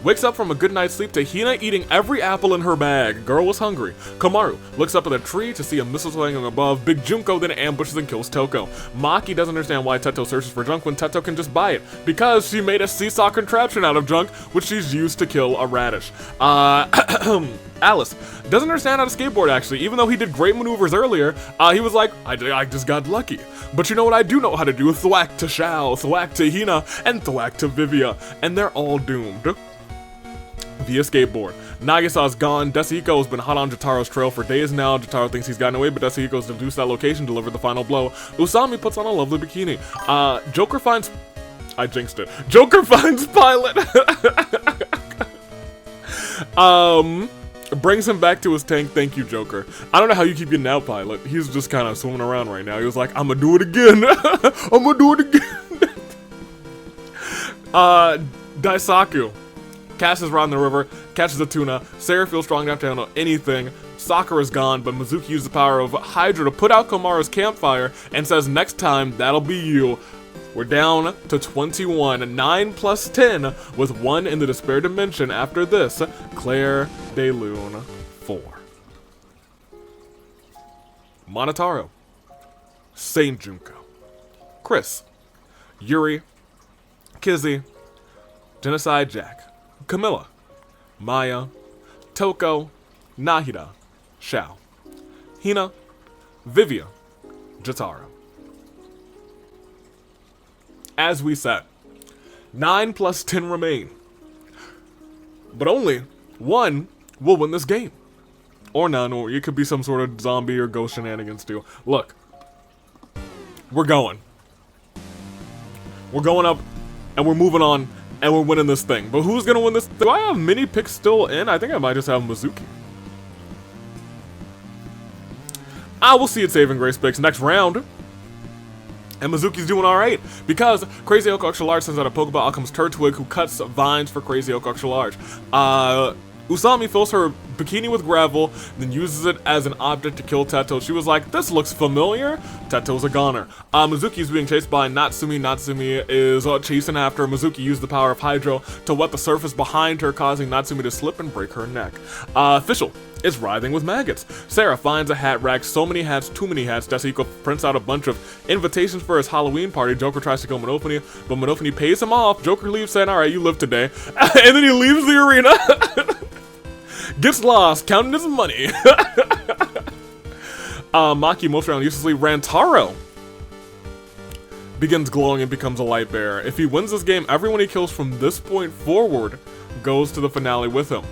Wakes up from a good night's sleep to Hina eating every apple in her bag. Girl was hungry. Komaru looks up at a tree to see a mistletoe hanging above. Big Junko then ambushes and kills Toko. Maki doesn't understand why Teto searches for junk when Teto can just buy it, because she made a seesaw contraption out of junk, which she's used to kill a radish. Alice doesn't understand how to skateboard, actually. Even though he did great maneuvers earlier, he was like, I just got lucky. But you know what I do know how to do? Thwack to Shao, thwack to Hina, and thwack to Vivia. And they're all doomed. Via skateboard. Nagisa's gone. Desihiko has been hot on Jotaro's trail for days now. Jotaro thinks he's gotten away, but Desihiko's deduced that location, delivered the final blow. Usami puts on a lovely bikini. Joker finds... I jinxed it. Joker finds Pilot! Brings him back to his tank. Thank you, Joker. I don't know how you keep getting out, Pilot. He's just kind of swimming around right now. He was like, I'ma do it again. I'ma do it again. Daisaku casts around the river, catches a tuna. Sarah feels strong enough to handle anything. Sakura's gone, but Mizuki uses the power of Hydra to put out Komaru's campfire and says, next time, that'll be you. We're down to 21, 9 plus 10, with 1 in the Despair Dimension. After this, Claire de Lune 4. Monotaro, Saint Junko, Chris, Yuri, Kizzy, Genocide Jack, Camilla, Maya, Toko, Nahida, Shao, Hina, Vivia, Jotaro. As we said, 9 plus 10 remain. But only 1 will win this game. Or none, or it could be some sort of zombie or ghost shenanigans too. Look, we're going. We're going up, and we're moving on, and we're winning this thing. But who's gonna win this? Do I have mini picks still in? I think I might just have Mizuki. We'll see it saving grace picks next round. And Mizuki's doing alright, because Crazy Oak Extra Large sends out a Pokeball. Out comes Turtwig, who cuts vines for Crazy Oak Extra Large. Usami fills her bikini with gravel, then uses it as an object to kill Teto. She was like, this looks familiar. Teto's a goner. Mizuki's being chased by Natsumi. Natsumi is chasing after her. Mizuki used the power of Hydro to wet the surface behind her, causing Natsumi to slip and break her neck. Fischl is writhing with maggots. Sarah finds a hat rack. So many hats, too many hats. Desihiko prints out a bunch of invitations for his Halloween party. Joker tries to kill Monopony, but Monopony pays him off. Joker leaves saying, alright, you live today. And then he leaves the arena. Gets lost, counting his money. Maki moves around uselessly. Rantaro begins glowing and becomes a light bearer. If he wins this game, everyone he kills from this point forward goes to the finale with him.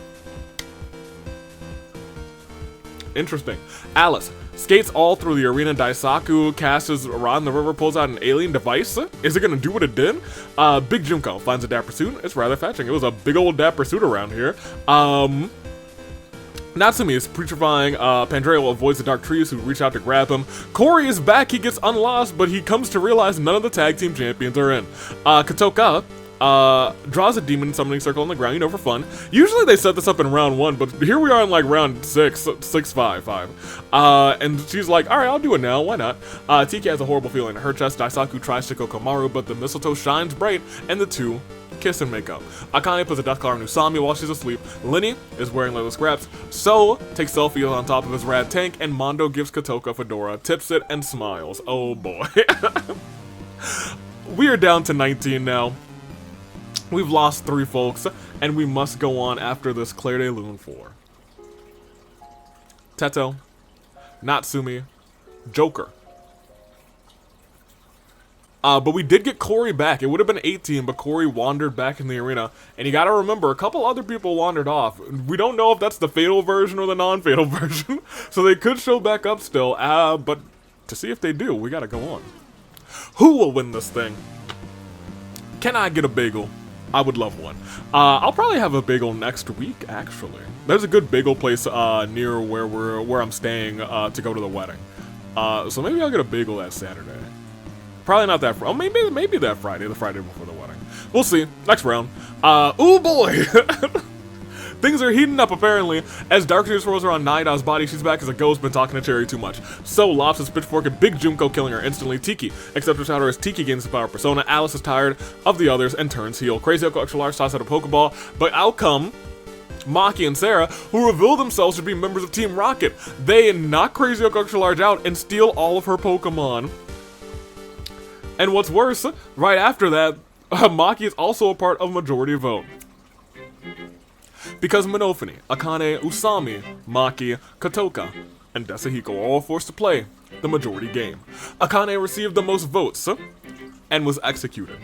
Interesting. Alice skates all through the arena. Daisaku casts around the river, pulls out an alien device. Is it gonna do what it did? Big Junko finds a dapper suit. It's rather fetching. It was a big old dapper suit around here. Natsumi is petrifying. Pandreo avoids the dark trees who reach out to grab him. Corey is back. He gets unlost, but he comes to realize none of the tag team champions are in. Kotoka draws a demon summoning circle on the ground, for fun. Usually they set this up in round 1, but here we are in like round 5. And she's like, alright, I'll do it now, why not? Tiki has a horrible feeling in her chest. Daisaku tries to kill Komaru, but the mistletoe shines bright, and the two kiss and make up. Akane puts a death collar on Usami while she's asleep. Lenny is wearing leather scraps. So takes selfies on top of his rad tank, and Mondo gives Kotoka a fedora, tips it, and smiles. Oh boy. We are down to 19 now. We've lost 3 folks, and we must go on after this Claire de Lune 4. Teto, Natsumi, Joker. But we did get Corey back. It would have been 18, but Corey wandered back in the arena. And you gotta remember, a couple other people wandered off. We don't know if that's the fatal version or the non-fatal version. So they could show back up still. But to see if they do, we gotta go on. Who will win this thing? Can I get a bagel? I would love one. I'll probably have a bagel next week, actually. There's a good bagel place near where I'm staying to go to the wedding. So maybe I'll get a bagel that Saturday. Probably not that Friday. Oh, maybe that Friday, the Friday before the wedding. We'll see. Next round. Oh boy! Things are heating up apparently as Dark Tears rolls around Naida's body. She's back as a ghost, been talking to Cherry too much. So lobs his pitchfork at Big Junko, killing her instantly. Tiki accepts her shadow as Tiki gains the power of Persona. Alice is tired of the others and turns heel. Crazy Oko extra large toss out a Pokeball, but out come Maki and Sarah, who reveal themselves to be members of Team Rocket. They knock Crazy Oko extra large out and steal all of her Pokemon. And what's worse, right after that, Maki is also a part of Majority Vote. Because Monofini, Akane, Usami, Maki, Kotoka, and Desahiko are all forced to play the majority game. Akane received the most votes and was executed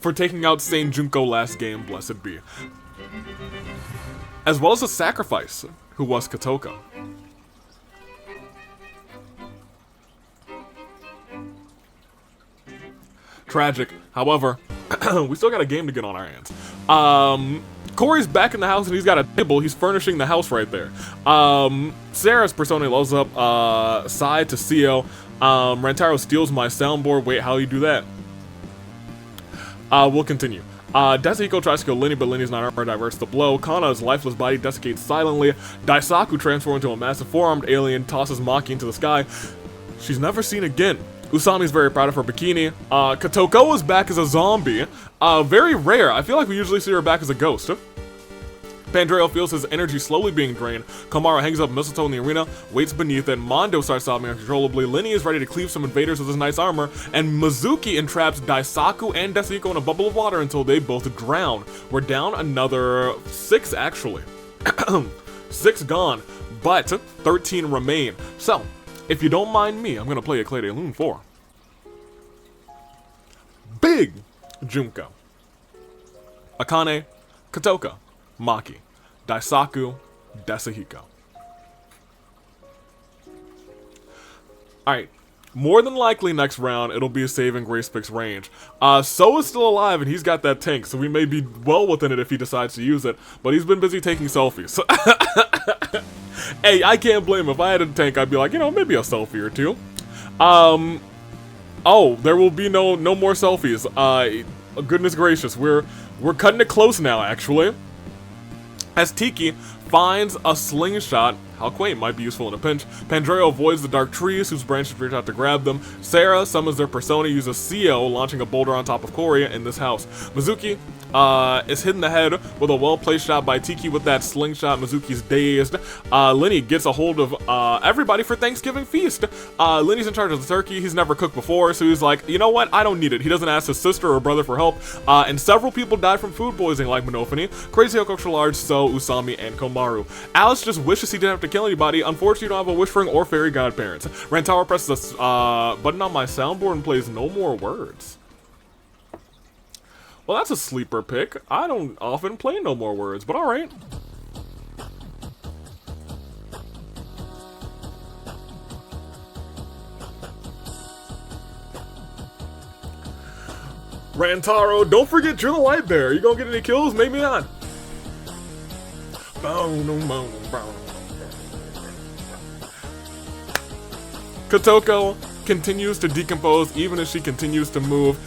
for taking out Saint Junko last game, blessed be. As well as a sacrifice, who was Kotoka. Tragic. However, we still got a game to get on our hands. Corey's back in the house and he's got a table. He's furnishing the house right there. Sarah's Persona loads up side to CO. Rantaro steals my soundboard. Wait, how do you do that? We'll continue. Desahiko tries to kill Lenny, but Lenny's not armored, diverts the blow. Kana's lifeless body desiccates silently. Daisaku transforms into a massive four-armed alien, tosses Maki into the sky. She's never seen again. Usami's very proud of her bikini. Kotoko is back as a zombie. Very rare. I feel like we usually see her back as a ghost. Pandreo feels his energy slowly being drained. Komaru hangs up mistletoe in the arena, waits beneath it. Mondo starts sobbing uncontrollably. Lenny is ready to cleave some invaders with his nice armor, and Mizuki entraps Daisaku and Desahiko in a bubble of water until they both drown. We're down another 6, actually. 6 gone, but 13 remain. So, if you don't mind me, I'm gonna play a Clay de Lune 4. Big Junko, Akane, Kotoka, Maki, Daisaku, Desahiko. Alright, more than likely next round it'll be a saving Grace Picks range. So is still alive and he's got that tank, so we may be well within it if he decides to use it, but he's been busy taking selfies. Hey, I can't blame him. If I had a tank, I'd be like, you know, maybe a selfie or two. Oh, there will be no more selfies. Goodness gracious, we're cutting it close now, actually. As Tiki finds a slingshot, how quaint, might be useful in a pinch. Pandreo avoids the dark trees, whose branches reach out to grab them. Sarah summons their Persona, uses CO, launching a boulder on top of Corey in this house. Mizuki is hit in the head with a well-placed shot by Tiki with that slingshot. Mizuki's dazed. Lenny gets a hold of everybody for Thanksgiving feast. Lenny's in charge of the turkey. He's never cooked before, so he's like, you know what? I don't need it. He doesn't ask his sister or brother for help. And several people died from food poisoning, like Monofini, Crazy Oko Extra Large, So, Usami, and Komaru. Alice just wishes he didn't have to kill anybody. Unfortunately, you don't have a Wishing or Fairy Godparents. Rantaro presses a button on my soundboard and plays No More Words. Well, that's a sleeper pick. I don't often play No More Words, but alright. Rantaro, don't forget you're the light bearer. You gonna get any kills? Maybe not. Kotoko continues to decompose even as she continues to move.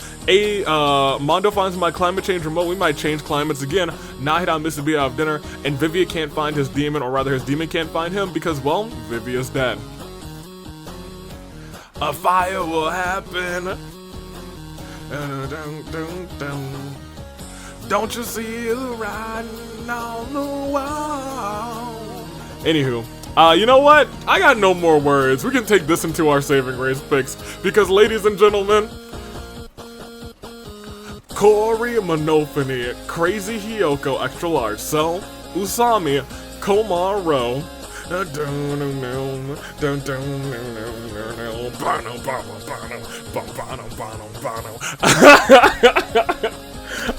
Mondo finds my climate change remote. We might change climates again. Nahida misses being out of dinner, and Vivia can't find his demon, or rather his demon can't find him because, well, Vivia's dead. A fire will happen. Don't you see it riding on the wall? Anywho. You know what? I got no more words. We can take this into our saving grace picks because, ladies and gentlemen, Corey Monofini, Crazy Hiyoko Extra Large, So, Usami, Komaru,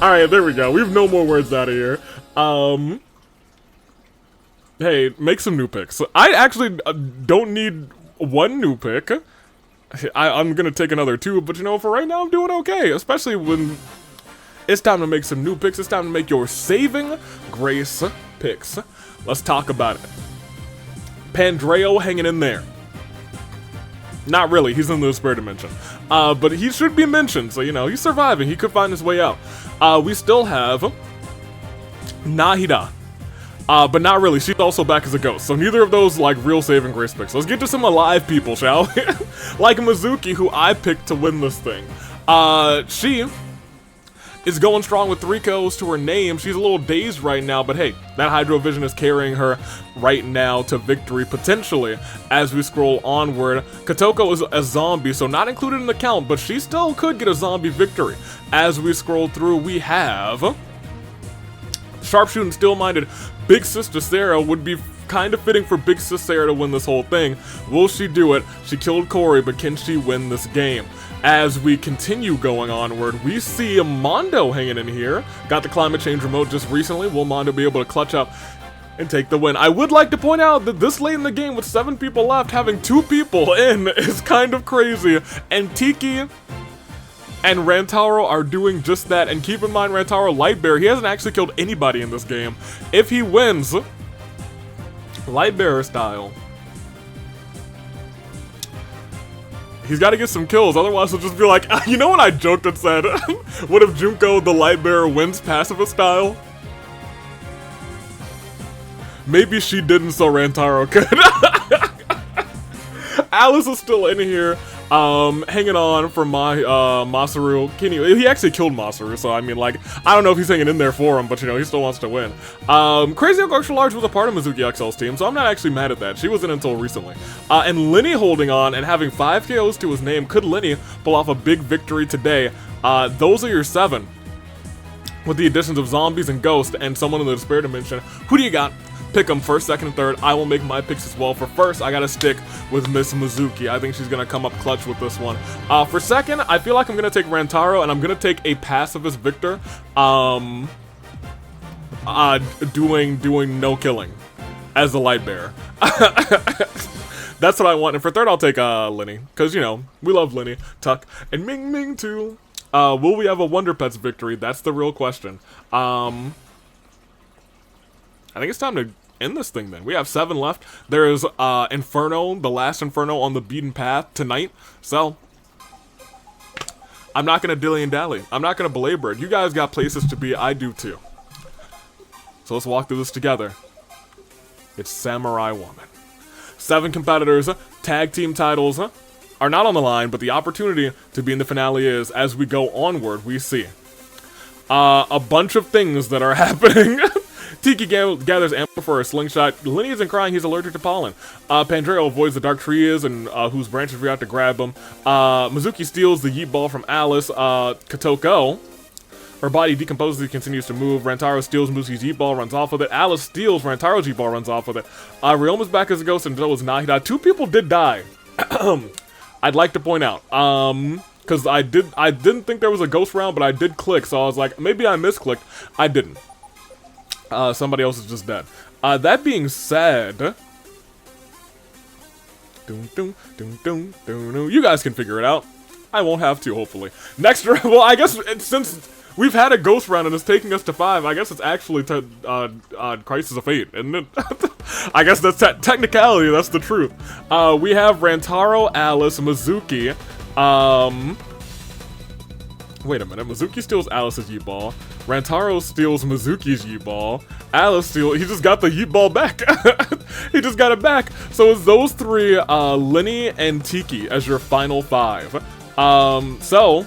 Alright, there we go. We have no more words out of here. Hey, make some new picks. I actually don't need one new pick. I'm gonna take another 2, but you know, for right now, I'm doing okay. Especially when it's time to make some new picks. It's time to make your saving grace picks. Let's talk about it. Pandreo hanging in there. Not really, he's in the spirit dimension. But he should be mentioned, so you know, he's surviving. He could find his way out. We still have Nahida. But not really. She's also back as a ghost. So neither of those, like, real saving grace picks. Let's get to some alive people, shall we? Like Mizuki, who I picked to win this thing. She is going strong with 3 kills to her name. She's a little dazed right now, but hey, that Hydro Vision is carrying her right now to victory, potentially, as we scroll onward. Kotoko is a zombie, so not included in the count, but she still could get a zombie victory. As we scroll through, we have Sharpshooting, Still-Minded. Big Sister Sarah would be kind of fitting for Big Sis Sarah to win this whole thing. Will she do it? She killed Corey, but can she win this game? As we continue going onward, we see Mondo hanging in here. Got the climate change remote just recently. Will Mondo be able to clutch up and take the win? I would like to point out that this late in the game with 7 people left, having 2 people in is kind of crazy. And Tiki and Rantaro are doing just that. And keep in mind, Rantaro Lightbearer, he hasn't actually killed anybody in this game. If he wins, Lightbearer style, he's got to get some kills, otherwise he'll just be like, you know what I joked and said? What if Junko the Lightbearer wins pacifist style? Maybe she didn't, so Rantaro could. Alice is still in here, hanging on for my Masaru. He actually killed Masaru, so I mean, like, I don't know if he's hanging in there for him, but you know, he still wants to win. Crazy Oak Extra Large was a part of Mizuki XL's team, so I'm not actually mad at that. She wasn't until recently. And Lenny holding on and having 5 KOs to his name. Could Lenny pull off a big victory today? Those are your 7. With the additions of zombies and ghosts and someone in the despair dimension. Who do you got? Pick them first, second, and third. I will make my picks as well. For first, I gotta stick with Miss Mizuki. I think she's gonna come up clutch with this one. For second, I feel like I'm gonna take Rantaro, and I'm gonna take a pacifist Victor. Doing no killing as the Lightbearer. That's what I want. And for third, I'll take Lenny, because you know we love Lenny, Tuck, and Ming Ming too. Will we have a Wonder Pets victory? That's the real question. I think it's time to end this thing then. We have 7 left. There is Inferno, the last Inferno on the beaten path tonight. So I'm not gonna dilly and dally. I'm not gonna belabor it. You guys got places to be, I do too. So let's walk through this together. It's Samurai Woman. 7 competitors, tag team titles are not on the line, but the opportunity to be in the finale is. As we go onward, we see a bunch of things that are happening. Tiki gathers ammo for a slingshot. Lenny isn't crying, he's allergic to pollen. Pandreo avoids the dark tree is and whose branches we have to grab him. Mizuki steals the yeet ball from Alice. Kotoko, her body decomposes, he continues to move. Rantaro steals Mizuki's yeet ball, runs off with it. Alice steals Rantaro's yeet ball, runs off with it. Ryoma's back as a ghost and so is Nahida. 2 people did die. I'd like to point out. Because I didn't think there was a ghost round, but I did click, so I was like, maybe I misclicked. I didn't. Somebody else is just dead. That being said, you guys can figure it out. I won't have to, hopefully. Next round, well, I guess since we've had a ghost round and it's taking us to 5, I guess it's actually Crisis of Fate, isn't it? I guess that's technicality, that's the truth. We have Rantaro, Alice, Mizuki, wait a minute, Mizuki steals Alice's yeet ball. Rantaro steals Mizuki's yeet ball. Alice steals, he just got the yeet ball back. He just got it back. So it's those 3, Lenny and Tiki as your final 5. So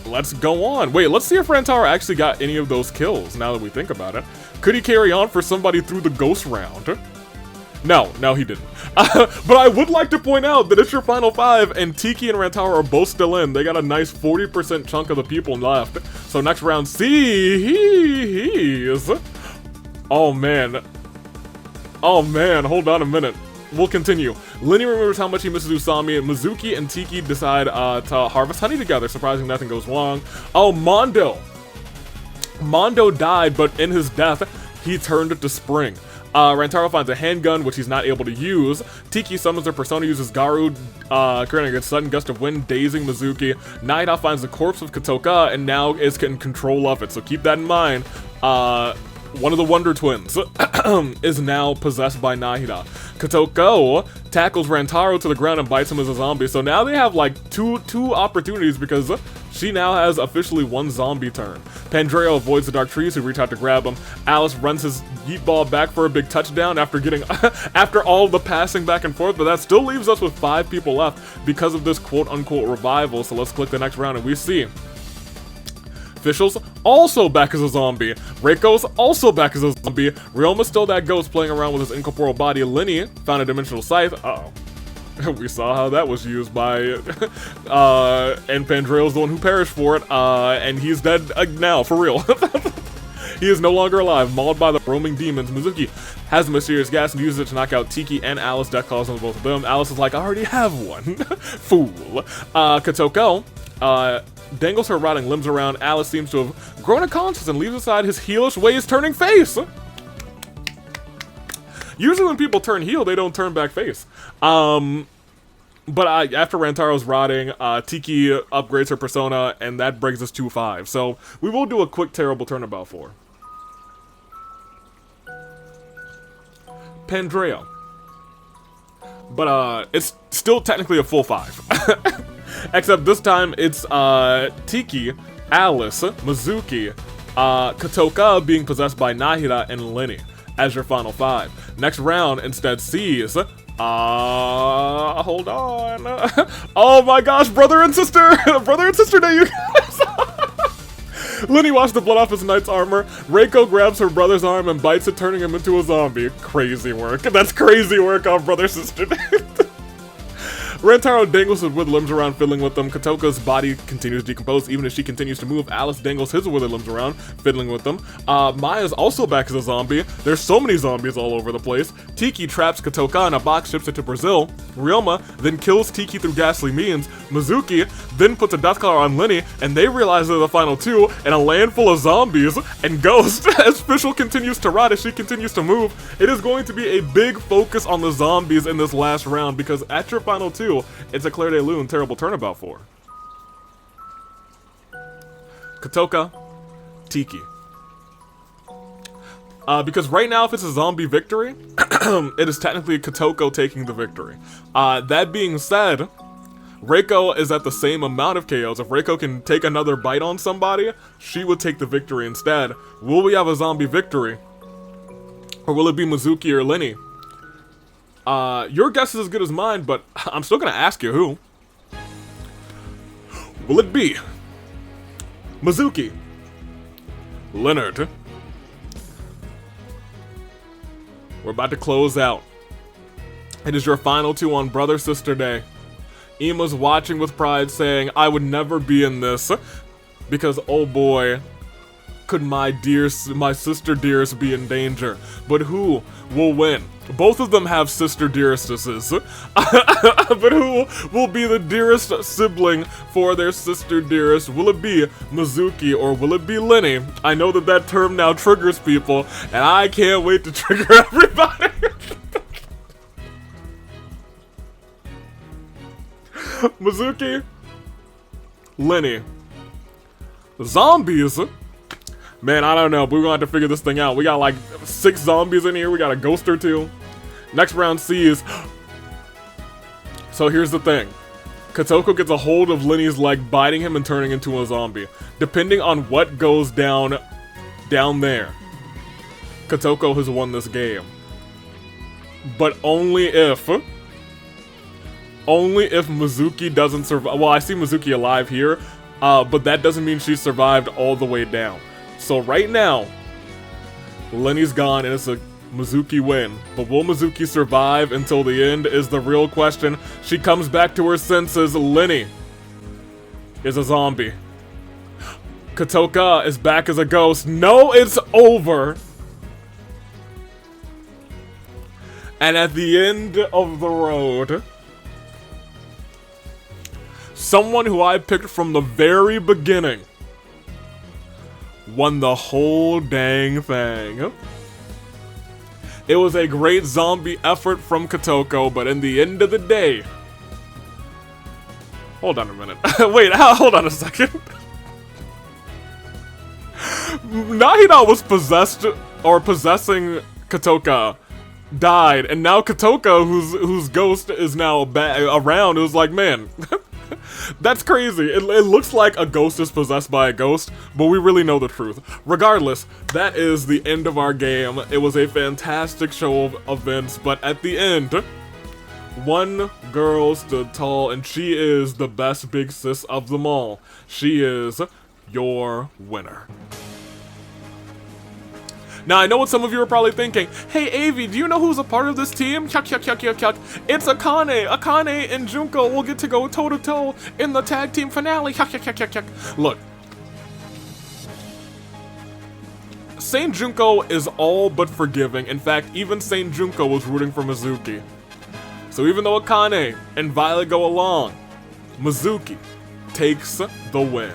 let's go on. Wait, let's see if Rantaro actually got any of those kills now that we think about it. Could he carry on for somebody through the ghost round? No, he didn't. But I would like to point out that it's your final 5, and Tiki and Rantaro are both still in. They got a nice 40% chunk of the people left. So next round, is. Oh man, hold on a minute. We'll continue. Lenny remembers how much he misses Usami, and Mizuki and Tiki decide to harvest honey together. Surprising, nothing goes wrong. Oh, Mondo died, but in his death, he turned to spring. Rantaro finds a handgun, which he's not able to use. Tiki summons her persona, uses Garu, creating a sudden gust of wind, dazing Mizuki. Nahida finds the corpse of Kotoka, and now is in control of it, so keep that in mind. One of the Wonder Twins is now possessed by Nahida. Kotoko tackles Rantaro to the ground and bites him as a zombie, so now they have like two opportunities because She now has officially 1 zombie turn. Pandreo avoids the dark trees who reach out to grab him. Alice runs his yeet ball back for a big touchdown after getting after all the passing back and forth, but that still leaves us with 5 people left because of this quote-unquote revival. So let's click the next round and we see Official's also back as a zombie. Reiko's also back as a zombie. Ryoma's still that ghost playing around with his incorporeal body. Lenny found a dimensional scythe. Uh-oh. We saw how that was used by, and Pandreo's the one who perished for it, and he's dead now, for real. He is no longer alive, mauled by the roaming demons. Mizuki has a mysterious gas and uses it to knock out Tiki and Alice. Death calls on both of them. Alice is like, I already have one. Fool. Kotoko, dangles her rotting limbs around. Alice seems to have grown a conscience and leaves aside his heelish ways, turning face. Usually when people turn heel, they don't turn back face. But after Rantaro's rotting, Tiki upgrades her persona, and that brings us to 5. So we will do a quick terrible turnabout for Pandreo. But it's still technically a full 5. Except this time it's Tiki, Alice, Mizuki, Kotoka being possessed by Nahida, and Lenny as your final 5. Next round instead sees hold on. Oh my gosh, brother and sister! Brother and sister day, you guys! Lenny washed the blood off his knight's armor. Reiko grabs her brother's arm and bites it, turning him into a zombie. Crazy work. That's crazy work on brother sister day. Rantaro dangles his withered limbs around, fiddling with them. Kotoka's body continues to decompose even as she continues to move. Alice dangles his withered limbs around, fiddling with them. Maya's also back as a zombie. There's so many zombies all over the place. Tiki traps Kotoka in a box, ships it to Brazil. Ryoma then kills Tiki through ghastly means. Mizuki then puts a death collar on Lenny, and they realize they're the final 2 in a land full of zombies and ghosts. As Fischl continues to rot, as she continues to move, it is going to be a big focus on the zombies in this last round, because at your final 2, it's a Claire de Lune terrible turnabout for Kotoka, Tiki. Because right now, if it's a zombie victory, it is technically Kotoko taking the victory. That being said, Reiko is at the same amount of KOs. If Reiko can take another bite on somebody, she would take the victory instead. Will we have a zombie victory? Or will it be Mizuki or Lenny? Your guess is as good as mine, but I'm still gonna ask you who. Will it be Mizuki, Leonard? We're about to close out. It is your final 2 on Brother Sister Day. Ima's watching with pride, saying, I would never be in this, because oh boy, could my sister dearest be in danger. But who will win? Both of them have sister dearestesses. But who will be the dearest sibling for their sister dearest? Will it be Mizuki or will it be Lenny? I know that term now triggers people, and I can't wait to trigger everybody. Mizuki, Lenny, zombies. Man, I don't know, but we're gonna have to figure this thing out. We got like 6 zombies in here. We got a ghost or 2. Next round sees. So here's the thing. Kotoko gets a hold of Lenny's leg, biting him and turning into a zombie. Depending on what goes down there, Kotoko has won this game. But only if Mizuki doesn't survive. Well, I see Mizuki alive here, but that doesn't mean she survived all the way down. So right now, Lenny's gone and it's a Mizuki win. But will Mizuki survive until the end is the real question. She comes back to her senses. Lenny is a zombie. Kotoka is back as a ghost. No, it's over. And at the end of the road, someone who I picked from the very beginning won the whole dang thing. It was a great zombie effort from Kotoko, but in the end of the day... Hold on a minute. Wait, hold on a second. Nahida was possessed, or possessing Kotoka, died, and now Kotoka, whose ghost is now around, it was like, man... That's crazy. It looks like a ghost is possessed by a ghost, but we really know the truth. Regardless, that is the end of our game. It was a fantastic show of events, but at the end, one girl stood tall, and she is the best big sis of them all. She is your winner. Now, I know what some of you are probably thinking. Hey, Avi, do you know who's a part of this team? Yuck, yuck, yuck, yuck, yuck. It's Akane. Akane and Junko will get to go toe-to-toe in the tag team finale. Yuck, yuck, yuck, yuck, yuck. Look. Saint Junko is all but forgiving. In fact, even Saint Junko was rooting for Mizuki. So even though Akane and Violet go along, Mizuki takes the win.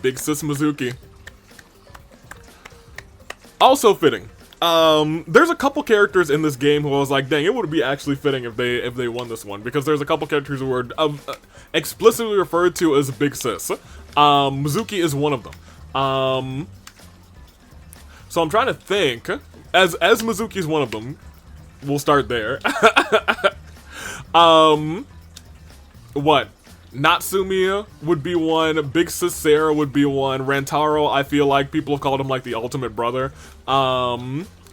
Big sis Mizuki. Also fitting. There's a couple characters in this game who I was like, dang, it would be actually fitting if they won this one, because there's a couple characters who were explicitly referred to as big sis. Mizuki is one of them. So I'm trying to think. As Mizuki's one of them, we'll start there. What? Natsumiya would be one, Big Sis Sarah would be one, Rantaro, I feel like people have called him like the ultimate brother.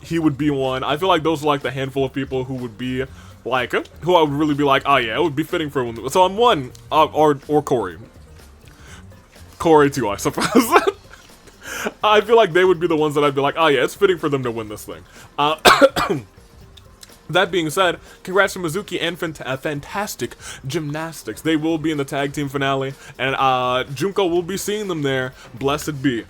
He would be one. I feel like those are like the handful of people who would be like, who I would really be like, oh yeah, it would be fitting for one. So I'm one, or Corey. Corey too, I suppose. I feel like they would be the ones that I'd be like, oh yeah, it's fitting for them to win this thing. That being said, congrats to Mizuki and fantastic gymnastics. They will be in the tag team finale, and Junko will be seeing them there. Blessed be.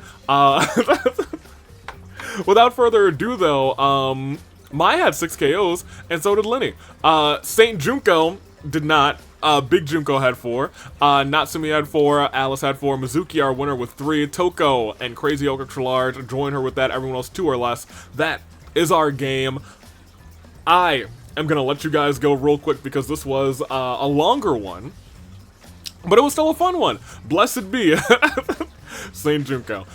Without further ado, though, Mai had 6 KOs, and so did Lenny. Saint Junko did not. Big Junko had 4. Natsumi had 4. Alice had 4. Mizuki, our winner, with 3. Toko and Crazy Oak Extra Large join her with that. Everyone else 2 or less. That is our game. I am gonna let you guys go real quick because this was a longer one, but it was still a fun one. Blessed be. Saint Junko.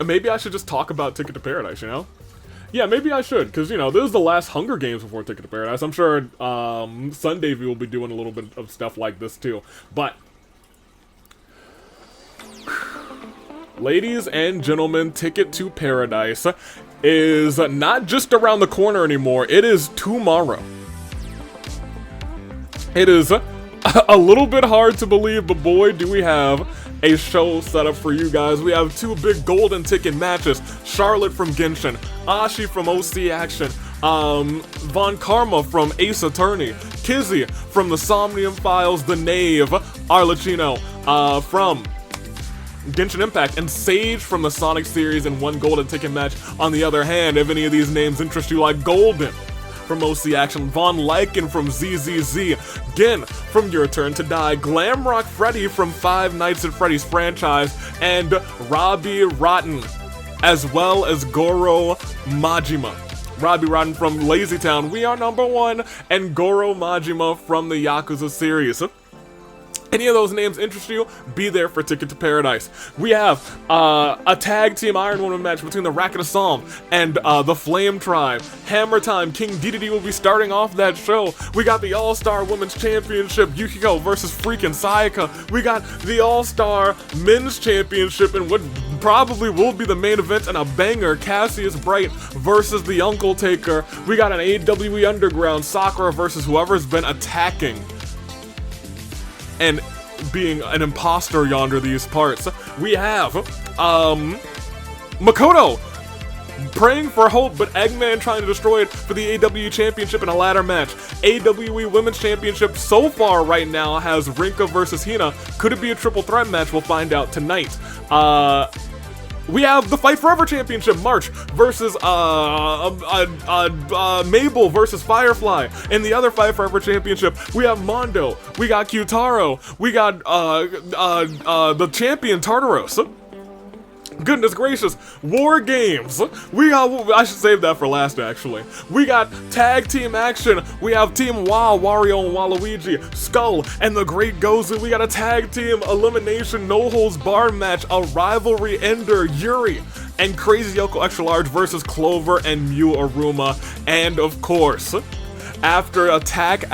Maybe I should just talk about Ticket to Paradise, you know? Yeah, maybe I should, because, you know, this is the last Hunger Games before Ticket to Paradise. I'm sure Sunday will be doing a little bit of stuff like this, too. But, ladies and gentlemen, Ticket to Paradise is not just around the corner anymore, it is tomorrow. It is a little bit hard to believe, but boy, do we have a show set up for you guys. We have 2 big golden ticket matches. Charlotte from Genshin, Ashi from OC Action, Von Karma from Ace Attorney, Kizzy from the Somnium Files, The Knave, Arlecchino from Genshin Impact, and Sage from the Sonic series in 1 golden ticket match. On the other hand, if any of these names interest you, like Golden from OC Action, Von Lycan from ZZZ, Gin from Your Turn to Die, Glamrock Freddy from Five Nights at Freddy's franchise, and Robbie Rotten, as well as Goro Majima. Robbie Rotten from Lazy Town, We Are Number One, and Goro Majima from the Yakuza series. Any of those names interest you, be there for Ticket to Paradise. We have a tag team Iron Woman match between the Racket Assault and the Flame Tribe. Hammer Time, King DDD will be starting off that show. We got the All-Star Women's Championship, Yukiko versus freaking Sayaka. We got the All-Star Men's Championship in what probably will be the main event, and a banger, Cassius Bright versus the Uncle Taker. We got an AWE Underground, Sakura versus whoever's been attacking and being an imposter yonder these parts. We have, Makoto praying for hope, but Eggman trying to destroy it for the AWE Championship in a ladder match. AWE Women's Championship so far right now has Rinka versus Hina. Could it be a triple threat match? We'll find out tonight. We have the Fight Forever Championship, March versus Mabel versus Firefly. In the other Fight Forever Championship, we have Mondo, we got Kyutaro, we got the champion Tartaros. Goodness gracious, War Games. I should save that for last, actually. We got tag team action. We have Team WoW, Wario and Waluigi, Skull and the Great Gozu. We got a tag team elimination no holds barred match, a rivalry ender, Yuri and Crazy Yoko Extra Large versus Clover and Mew Aruma. And of course, after attack,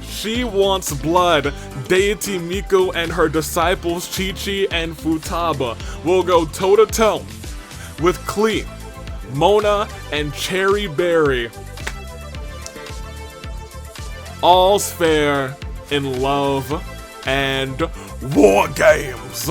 she wants blood. Deity Miku and her disciples Chi-Chi and Futaba will go toe-to-toe with Klee, Mona, and Cherry Berry. All's fair in love and war games.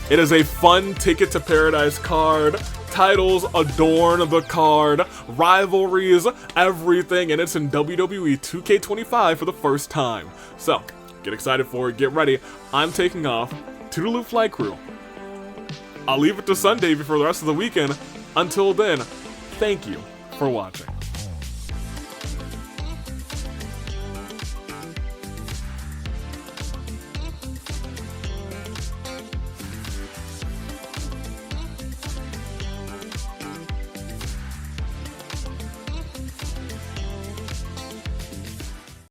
It is a fun Ticket to Paradise card. Titles adorn the card, rivalries, everything, and it's in WWE 2K25 for the first time. So, get excited for it, get ready. I'm taking off. Toodaloo Flight Crew. I'll leave it to Sunday before the rest of the weekend. Until then, thank you for watching.